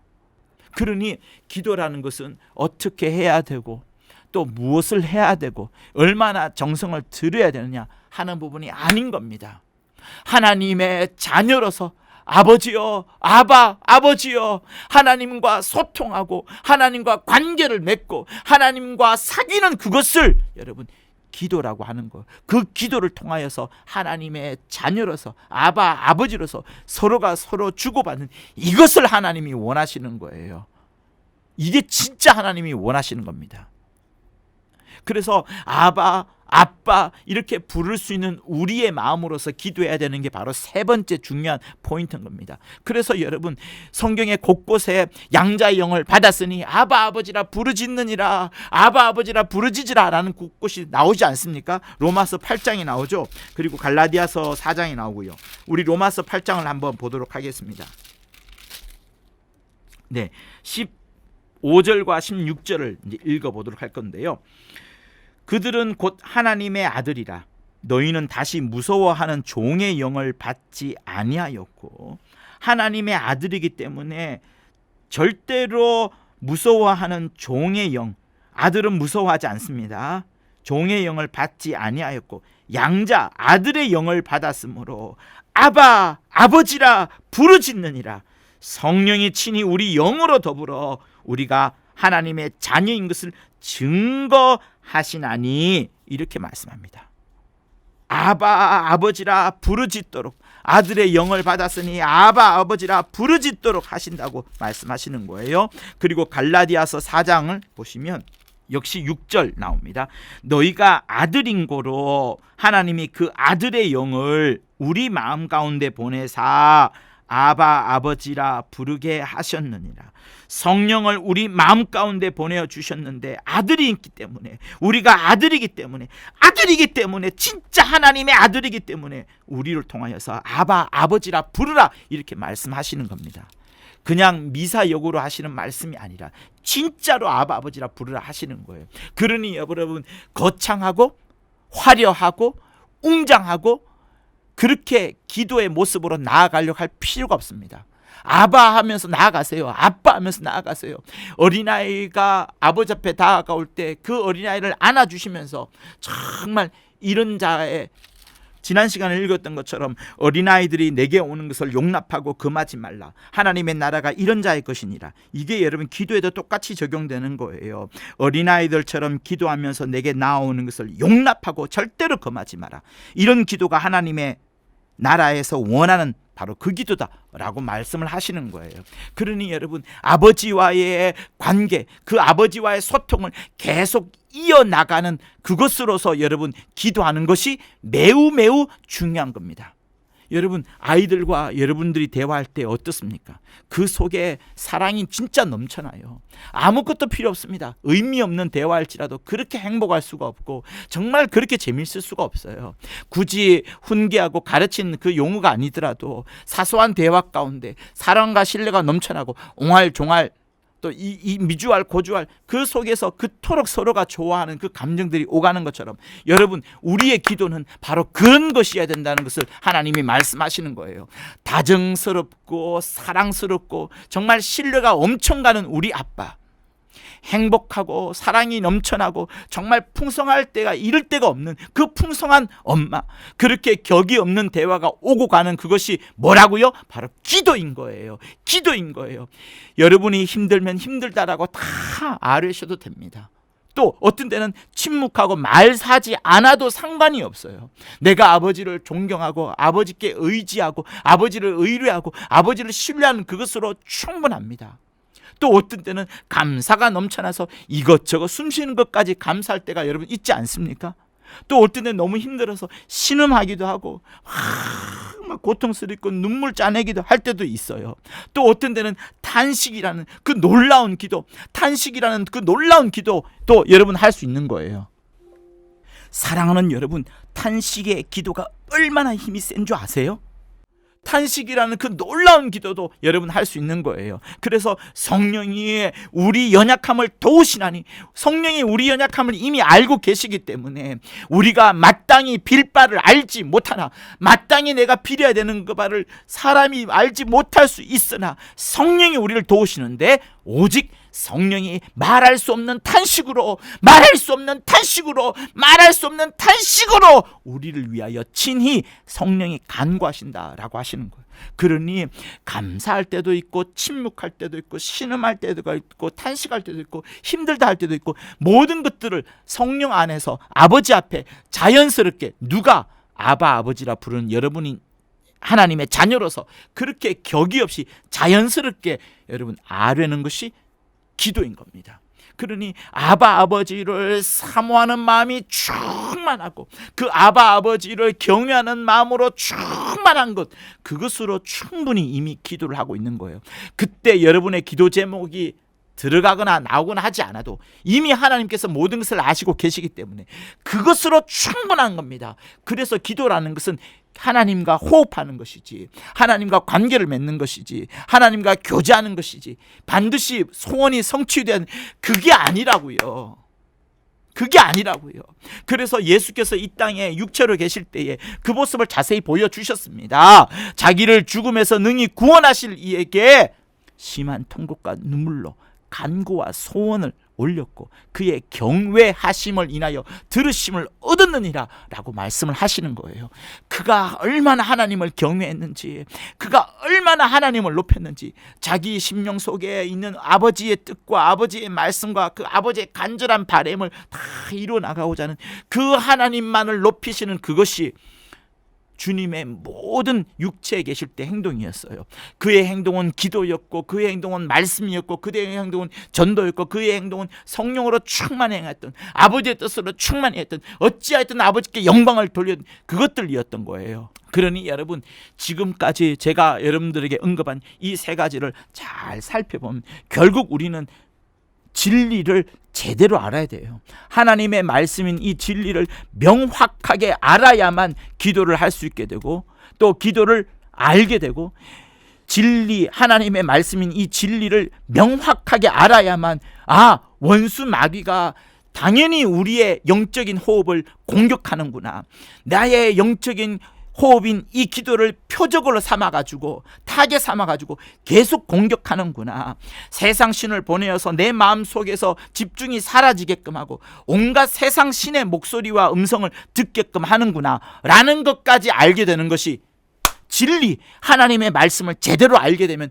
그러니 기도라는 것은 어떻게 해야 되고 또 무엇을 해야 되고 얼마나 정성을 들여야 되느냐 하는 부분이 아닌 겁니다. 하나님의 자녀로서 아버지요, 아버지요, 하나님과 소통하고 하나님과 관계를 맺고 하나님과 사귀는 그것을 여러분 기도라고 하는 거예요. 그 기도를 통하여서 하나님의 자녀로서 아버지로서 서로가 서로 주고받는 이것을 하나님이 원하시는 거예요. 이게 진짜 하나님이 원하시는 겁니다. 그래서 아빠 이렇게 부를 수 있는 우리의 마음으로서 기도해야 되는 게 바로 세 번째 중요한 포인트인 겁니다. 그래서 여러분, 성경의 곳곳에 양자의 영을 받았으니 아버지라 부르짖느니라, 아버지라 부르짖으라 라는 곳곳이 나오지 않습니까? 로마서 8장이 나오죠. 그리고 갈라디아서 4장이 나오고요. 우리 로마서 8장을 한번 보도록 하겠습니다. 네, 15절과 16절을 이제 읽어보도록 할 건데요. 그들은 곧 하나님의 아들이라 너희는 다시 무서워하는 종의 영을 받지 아니하였고, 하나님의 아들이기 때문에 절대로 무서워하는 종의 영, 아들은 무서워하지 않습니다. 종의 영을 받지 아니하였고 양자 아들의 영을 받았으므로 아버지라 부르짖느니라. 성령이 친히 우리 영으로 더불어 우리가 하나님의 자녀인 것을 증거하시나니, 이렇게 말씀합니다. 아바 아버지라 부르짖도록, 아들의 영을 받았으니 아바 아버지라 부르짖도록 하신다고 말씀하시는 거예요. 그리고 갈라디아서 4장을 보시면 역시 6절 나옵니다. 너희가 아들인 고로 하나님이 그 아들의 영을 우리 마음 가운데 보내사 아바 아버지라 부르게 하셨느니라. 성령을 우리 마음 가운데 보내주셨는데 아들이 있기 때문에, 우리가 아들이기 때문에 진짜 하나님의 아들이기 때문에 우리를 통하여서 아바 아버지라 부르라 이렇게 말씀하시는 겁니다. 그냥 미사역으로 하시는 말씀이 아니라 진짜로 아바 아버지라 부르라 하시는 거예요. 그러니 여러분, 거창하고 화려하고 웅장하고 그렇게 기도의 모습으로 나아가려고 할 필요가 없습니다. 아바 하면서 나아가세요. 아빠 하면서 나아가세요. 어린아이가 아버지 앞에 다가올 때 그 어린아이를 안아주시면서 정말 이런 자의, 지난 시간에 읽었던 것처럼 어린아이들이 내게 오는 것을 용납하고 금하지 말라. 하나님의 나라가 이런 자의 것이니라. 이게 여러분 기도에도 똑같이 적용되는 거예요. 어린아이들처럼 기도하면서 내게 나오는 것을 용납하고 절대로 금하지 마라. 이런 기도가 하나님의 나라에서 원하는 바로 그 기도다라고 말씀을 하시는 거예요. 그러니 여러분, 아버지와의 관계, 그 아버지와의 소통을 계속 이어나가는 그것으로서 여러분 기도하는 것이 매우 매우 중요한 겁니다. 여러분, 아이들과 여러분들이 대화할 때 어떻습니까? 그 속에 사랑이 진짜 넘쳐나요. 아무것도 필요 없습니다. 의미 없는 대화일지라도 그렇게 행복할 수가 없고 정말 그렇게 재미있을 수가 없어요. 굳이 훈계하고 가르치는 그 용어가 아니더라도 사소한 대화 가운데 사랑과 신뢰가 넘쳐나고 옹알종알 또 이 미주알 고주알 그 속에서 그토록 서로가 좋아하는 그 감정들이 오가는 것처럼 여러분, 우리의 기도는 바로 그런 것이어야 된다는 것을 하나님이 말씀하시는 거예요. 다정스럽고 사랑스럽고 정말 신뢰가 엄청 가는 우리 아빠, 행복하고 사랑이 넘쳐나고 정말 풍성할 때가 이를 때가 없는 그 풍성한 엄마, 그렇게 격이 없는 대화가 오고 가는 그것이 뭐라고요? 바로 기도인 거예요. 기도인 거예요. 여러분이 힘들면 힘들다라고 다 아뢰셔도 됩니다. 또 어떤 때는 침묵하고 말 사지 않아도 상관이 없어요. 내가 아버지를 존경하고 아버지께 의지하고 아버지를 의뢰하고 아버지를 신뢰하는 그것으로 충분합니다. 또 어떤 때는 감사가 넘쳐나서 이것저것 숨쉬는 것까지 감사할 때가 여러분 있지 않습니까? 또 어떤 때는 너무 힘들어서 신음하기도 하고 막 고통스럽고 눈물 짜내기도 할 때도 있어요. 또 어떤 때는 탄식이라는 그 놀라운 기도, 탄식이라는 그 놀라운 기도 또 여러분 할 수 있는 거예요. 사랑하는 여러분, 탄식의 기도가 얼마나 힘이 센 줄 아세요? 탄식이라는 그 놀라운 기도도 여러분 할 수 있는 거예요. 그래서 성령이 우리 연약함을 도우시나니, 성령이 우리 연약함을 이미 알고 계시기 때문에 우리가 마땅히 빌 바를 알지 못하나, 마땅히 내가 빌어야 되는 그 바를 사람이 알지 못할 수 있으나 성령이 우리를 도우시는데, 오직 성령이 말할 수 없는 탄식으로 우리를 위하여 친히 성령이 간구하신다라고 하시는 거예요. 그러니 감사할 때도 있고 침묵할 때도 있고 신음할 때도 있고 탄식할 때도 있고 힘들다 할 때도 있고, 모든 것들을 성령 안에서 아버지 앞에 자연스럽게, 누가 아바 아버지라 부르는 여러분이 하나님의 자녀로서 그렇게 격이 없이 자연스럽게 여러분 아뢰는 것이 기도인 겁니다. 그러니 아바 아버지를 사모하는 마음이 충만하고 그 아바 아버지를 경외하는 마음으로 충만한 것, 그것으로 충분히 이미 기도를 하고 있는 거예요. 그때 여러분의 기도 제목이 들어가거나 나오거나 하지 않아도 이미 하나님께서 모든 것을 아시고 계시기 때문에 그것으로 충분한 겁니다. 그래서 기도라는 것은 하나님과 호흡하는 것이지, 하나님과 관계를 맺는 것이지, 하나님과 교제하는 것이지, 반드시 소원이 성취되는 그게 아니라고요. 그게 아니라고요. 그래서 예수께서 이 땅에 육체로 계실 때에 그 모습을 자세히 보여주셨습니다. 자기를 죽음에서 능히 구원하실 이에게 심한 통곡과 눈물로 간구와 소원을 올렸고 그의 경외하심을 인하여 들으심을 얻었느니라 라고 말씀을 하시는 거예요. 그가 얼마나 하나님을 경외했는지, 그가 얼마나 하나님을 높였는지, 자기 심령 속에 있는 아버지의 뜻과 아버지의 말씀과 그 아버지의 간절한 바람을 다 이루어 나가고자 하는 그 하나님만을 높이시는 그것이 주님의 모든 육체에 계실 때 행동이었어요. 그의 행동은 기도였고, 그의 행동은 말씀이었고, 그의 행동은 전도였고, 그의 행동은 성령으로 충만히 행했던, 아버지의 뜻으로 충만히 했던, 어찌하였든 아버지께 영광을 돌렸던 그것들이었던 거예요. 그러니 여러분, 지금까지 제가 여러분들에게 언급한 이 세 가지를 잘 살펴보면 결국 우리는 진리를 제대로 알아야 돼요. 하나님의 말씀인 이 진리를 명확하게 알아야만 기도를 할 수 있게 되고, 또 기도를 알게 되고, 진리, 하나님의 말씀인 이 진리를 명확하게 알아야만 원수 마귀가 당연히 우리의 영적인 호흡을 공격하는구나, 나의 영적인 호흡인 이 기도를 표적으로 삼아가지고, 타겟 삼아가지고 계속 공격하는구나, 세상 신을 보내어서 내 마음속에서 집중이 사라지게끔 하고 온갖 세상 신의 목소리와 음성을 듣게끔 하는구나 라는 것까지 알게 되는 것이 진리, 하나님의 말씀을 제대로 알게 되면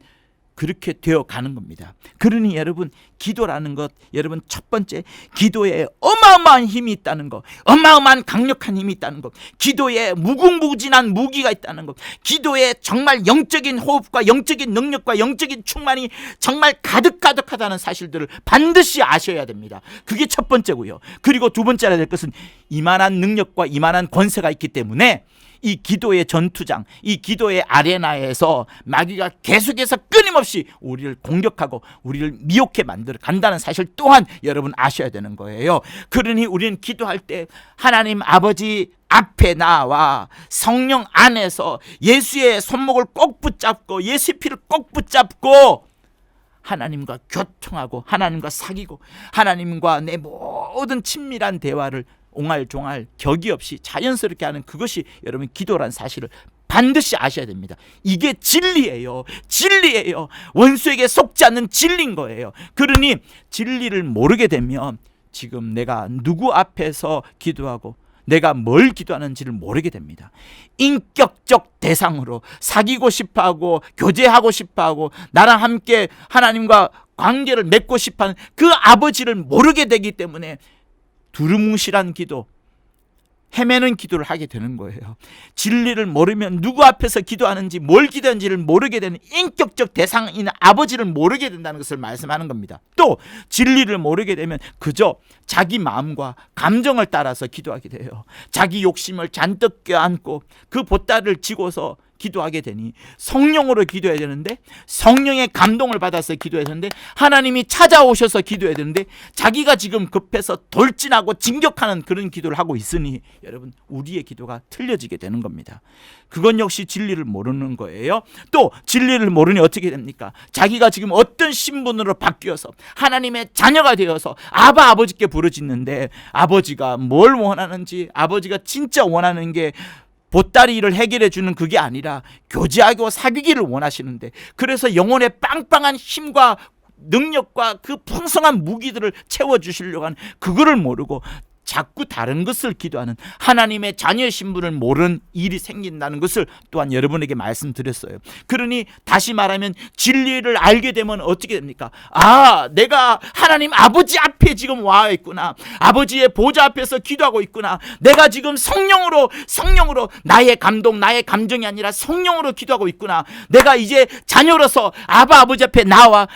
그렇게 되어 가는 겁니다. 그러니 여러분, 기도라는 것, 여러분 첫 번째, 기도에 어마어마한 힘이 있다는 것, 어마어마한 강력한 힘이 있다는 것, 기도에 무궁무진한 무기가 있다는 것, 기도에 정말 영적인 호흡과 영적인 능력과 영적인 충만이 정말 가득가득하다는 사실들을 반드시 아셔야 됩니다. 그게 첫 번째고요. 그리고 두 번째 알아야 될 것은 이만한 능력과 이만한 권세가 있기 때문에 이 기도의 전투장, 이 기도의 아레나에서 마귀가 계속해서 끊임없이 우리를 공격하고 우리를 미혹해 만들어 간다는 사실 또한 여러분 아셔야 되는 거예요. 그러니 우리는 기도할 때 하나님 아버지 앞에 나와 성령 안에서 예수의 손목을 꼭 붙잡고 예수의 피를 꼭 붙잡고 하나님과 교통하고 하나님과 사귀고 하나님과 내 모든 친밀한 대화를 옹알종알 격이 없이 자연스럽게 하는 그것이 여러분 기도란 사실을 반드시 아셔야 됩니다. 이게 진리예요. 진리예요. 원수에게 속지 않는 진리인 거예요. 그러니 진리를 모르게 되면 지금 내가 누구 앞에서 기도하고 내가 뭘 기도하는지를 모르게 됩니다. 인격적 대상으로 사귀고 싶어하고 교제하고 싶어하고 나랑 함께 하나님과 관계를 맺고 싶어하는 그 아버지를 모르게 되기 때문에 두루뭉실한 기도, 헤매는 기도를 하게 되는 거예요. 진리를 모르면 누구 앞에서 기도하는지 뭘 기도하는지를 모르게 되는 인격적 대상인 아버지를 모르게 된다는 것을 말씀하는 겁니다. 또 진리를 모르게 되면 그저 자기 마음과 감정을 따라서 기도하게 돼요. 자기 욕심을 잔뜩 껴안고 그 보따리를 지고서 기도하게 되니 성령으로 기도해야 되는데, 성령의 감동을 받아서 기도해야 되는데, 하나님이 찾아오셔서 기도해야 되는데 자기가 지금 급해서 돌진하고 진격하는 그런 기도를 하고 있으니 여러분 우리의 기도가 틀려지게 되는 겁니다. 그건 역시 진리를 모르는 거예요. 또 진리를 모르니 어떻게 됩니까? 자기가 지금 어떤 신분으로 바뀌어서 하나님의 자녀가 되어서 아버지께 부르짖는데 아버지가 뭘 원하는지, 아버지가 진짜 원하는 게 보따리를 해결해 주는 그게 아니라 교제하고 사귀기를 원하시는데, 그래서 영혼의 빵빵한 힘과 능력과 그 풍성한 무기들을 채워주시려고 하는 그거를 모르고 자꾸 다른 것을 기도하는 하나님의 자녀의 신분을 모르는 일이 생긴다는 것을 또한 여러분에게 말씀드렸어요. 그러니 다시 말하면 진리를 알게 되면 어떻게 됩니까? 내가 하나님 아버지 앞에 지금 와 있구나, 아버지의 보좌 앞에서 기도하고 있구나, 내가 지금 성령으로 나의 감동, 나의 감정이 아니라 성령으로 기도하고 있구나, 내가 이제 자녀로서 아버지 앞에 나와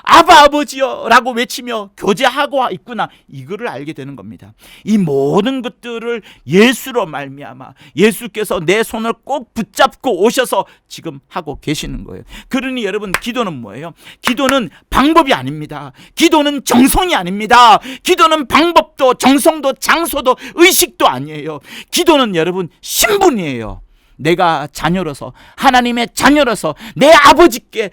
아버지여 라고 외치며 교제하고 있구나, 이거를 알게 되는 겁니다. 이 모든 것들을 예수로 말미암아 예수께서 내 손을 꼭 붙잡고 오셔서 지금 하고 계시는 거예요. 그러니 여러분, 기도는 뭐예요? 기도는 방법이 아닙니다. 기도는 정성이 아닙니다. 기도는 방법도 정성도 장소도 의식도 아니에요. 기도는 여러분 신분이에요. 내가 자녀로서, 하나님의 자녀로서 내 아버지께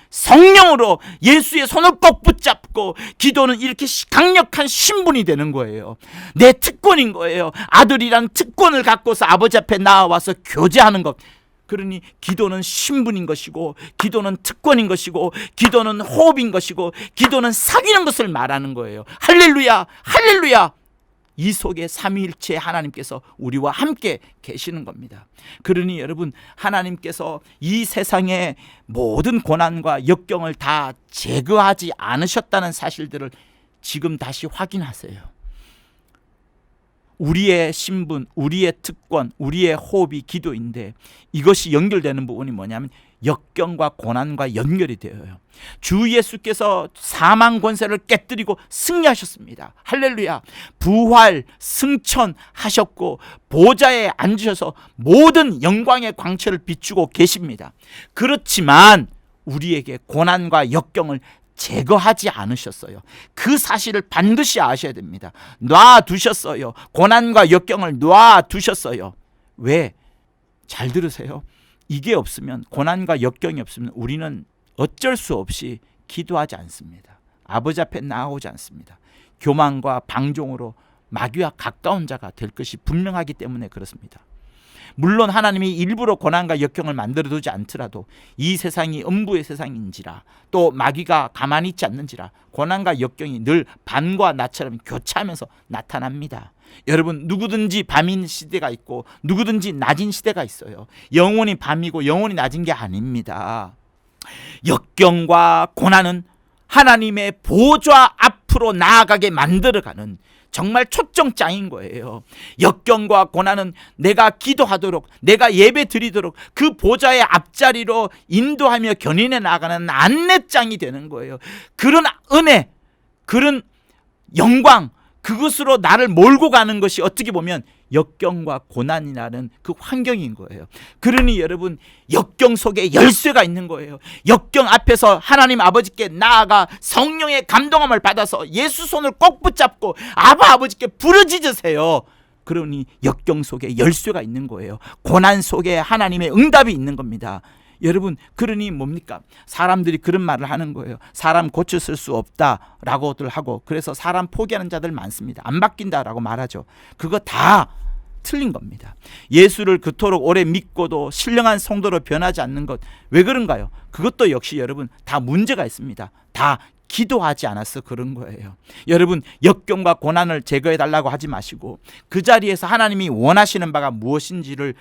성령으로 예수의 손을 꼭 붙잡고 기도는 이렇게 강력한 신분이 되는 거예요. 내 특권인 거예요. 아들이란 특권을 갖고서 아버지 앞에 나와서 교제하는 것, 그러니 기도는 신분인 것이고, 기도는 특권인 것이고, 기도는 호흡인 것이고, 기도는 사귀는 것을 말하는 거예요. 할렐루야, 할렐루야. 이 속에 삼위일체 하나님께서 우리와 함께 계시는 겁니다. 그러니 여러분, 하나님께서 이 세상의 모든 고난과 역경을 다 제거하지 않으셨다는 사실들을 지금 다시 확인하세요. 우리의 신분, 우리의 특권, 우리의 호흡이 기도인데, 이것이 연결되는 부분이 뭐냐면 역경과 고난과 연결이 되어요. 주 예수께서 사망 권세를 깨뜨리고 승리하셨습니다. 할렐루야. 부활, 승천하셨고 보좌에 앉으셔서 모든 영광의 광채를 비추고 계십니다. 그렇지만 우리에게 고난과 역경을 제거하지 않으셨어요. 그 사실을 반드시 아셔야 됩니다. 놔두셨어요. 고난과 역경을 놔두셨어요. 왜? 잘 들으세요. 이게 없으면, 고난과 역경이 없으면 우리는 어쩔 수 없이 기도하지 않습니다. 아버지 앞에 나아오지 않습니다. 교만과 방종으로 마귀와 가까운 자가 될 것이 분명하기 때문에 그렇습니다. 물론 하나님이 일부러 고난과 역경을 만들어두지 않더라도 이 세상이 음부의 세상인지라, 또 마귀가 가만히 있지 않는지라, 고난과 역경이 늘 밤과 낮처럼 교차하면서 나타납니다. 여러분, 누구든지 밤인 시대가 있고 누구든지 낮인 시대가 있어요. 영원히 밤이고 영원히 낮은 게 아닙니다. 역경과 고난은 하나님의 보좌 앞으로 나아가게 만들어가는 정말 초점장인 거예요. 역경과 고난은 내가 기도하도록, 내가 예배 드리도록 그 보좌의 앞자리로 인도하며 견인해 나가는 안내장이 되는 거예요. 그런 은혜, 그런 영광, 그것으로 나를 몰고 가는 것이 어떻게 보면 역경과 고난이라는 그 환경인 거예요. 그러니 여러분, 역경 속에 열쇠가 있는 거예요. 역경 앞에서 하나님 아버지께 나아가 성령의 감동함을 받아서 예수 손을 꼭 붙잡고 아바 아버지께 부르짖으세요. 그러니 역경 속에 열쇠가 있는 거예요. 고난 속에 하나님의 응답이 있는 겁니다. 여러분, 그러니 뭡니까? 사람들이 그런 말을 하는 거예요. 사람 고쳤을 수 없다라고들 하고, 그래서 사람 포기하는 자들 많습니다. 안 바뀐다라고 말하죠. 그거 다 틀린 겁니다. 예수를 그토록 오래 믿고도 신령한 성도로 변하지 않는 것, 왜 그런가요? 그것도 역시 여러분 다 문제가 있습니다. 다 기도하지 않아서 그런 거예요. 여러분, 역경과 고난을 제거해 달라고 하지 마시고 그 자리에서 하나님이 원하시는 바가 무엇인지를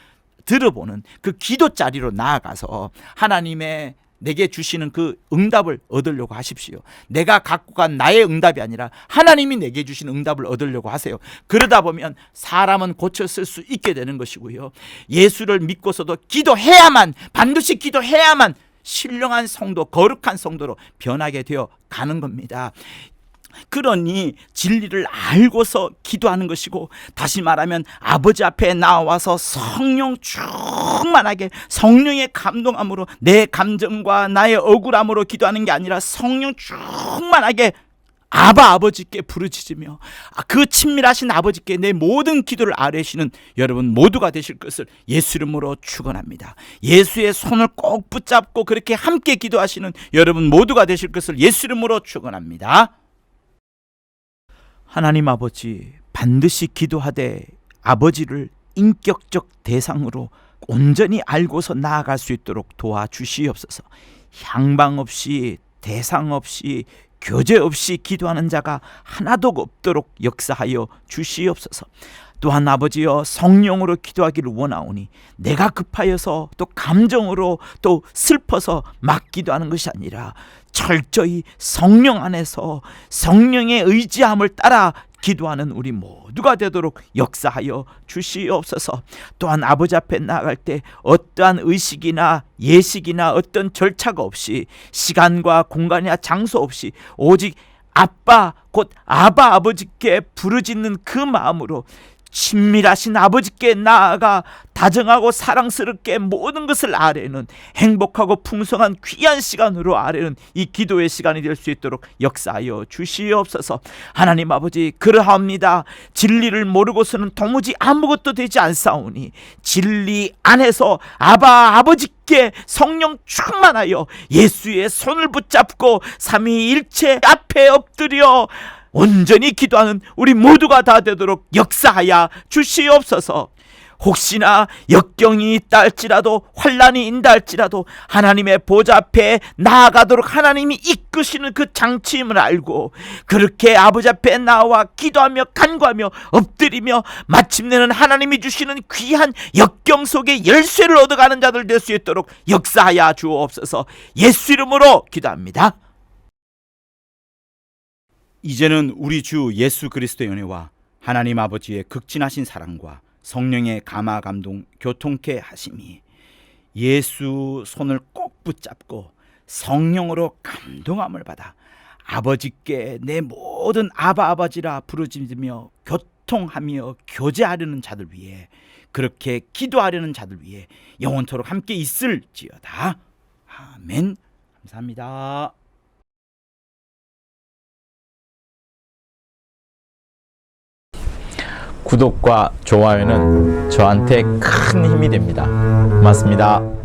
들어보는 그 기도 자리로 나아가서 하나님의 내게 주시는 그 응답을 얻으려고 하십시오. 내가 갖고 간 나의 응답이 아니라 하나님이 내게 주신 응답을 얻으려고 하세요. 그러다 보면 사람은 고쳤을 수 있게 되는 것이고요. 예수를 믿고서도 기도해야만, 반드시 기도해야만 신령한 성도, 거룩한 성도로 변하게 되어 가는 겁니다. 그러니 진리를 알고서 기도하는 것이고, 다시 말하면 아버지 앞에 나와서 성령 충만하게 성령의 감동함으로, 내 감정과 나의 억울함으로 기도하는 게 아니라 성령 충만하게 아바 아버지께 부르짖으며 그 친밀하신 아버지께 내 모든 기도를 아뢰시는 여러분 모두가 되실 것을 예수 이름으로 축원합니다. 예수의 손을 꼭 붙잡고 그렇게 함께 기도하시는 여러분 모두가 되실 것을 예수 이름으로 축원합니다. 하나님 아버지, 반드시 기도하되 아버지를 인격적 대상으로 온전히 알고서 나아갈 수 있도록 도와주시옵소서. 향방 없이, 대상 없이, 교제 없이 기도하는 자가 하나도 없도록 역사하여 주시옵소서. 또한 아버지여, 성령으로 기도하기를 원하오니 내가 급하여서 또 감정으로 또 슬퍼서 막 기도하는 것이 아니라 철저히 성령 안에서 성령의 의지함을 따라 기도하는 우리 모두가 되도록 역사하여 주시옵소서. 또한 아버지 앞에 나아갈 때 어떠한 의식이나 예식이나 어떤 절차가 없이, 시간과 공간이나 장소 없이 오직 아빠, 곧 아바 아버지께 부르짖는 그 마음으로 친밀하신 아버지께 나아가 다정하고 사랑스럽게 모든 것을 아뢰는 행복하고 풍성한 귀한 시간으로 아뢰는 이 기도의 시간이 될 수 있도록 역사하여 주시옵소서. 하나님 아버지, 그러하옵니다. 진리를 모르고서는 도무지 아무것도 되지 않사오니 진리 안에서 아바 아버지께 성령 충만하여 예수의 손을 붙잡고 삼위일체 앞에 엎드려 온전히 기도하는 우리 모두가 다 되도록 역사하여 주시옵소서. 혹시나 역경이 있다 할지라도 환난이 있다 할지라도 하나님의 보좌 앞에 나아가도록 하나님이 이끄시는 그 장치임을 알고 그렇게 아버지 앞에 나와 기도하며 간구하며 엎드리며 마침내는 하나님이 주시는 귀한 역경 속에 열쇠를 얻어가는 자들 될 수 있도록 역사하여 주옵소서. 예수 이름으로 기도합니다. 이제는 우리 주 예수 그리스도의 은혜와 하나님 아버지의 극진하신 사랑과 성령의 감화 감동 교통케 하심이 예수 손을 꼭 붙잡고 성령으로 감동함을 받아 아버지께 내 모든 아버지라 부르짖으며 교통하며 교제하려는 자들 위해 그렇게 기도하려는 자들 위해 영원토록 함께 있을지어다. 아멘. 감사합니다. 구독과 좋아요는 저한테 큰 힘이 됩니다. 고맙습니다.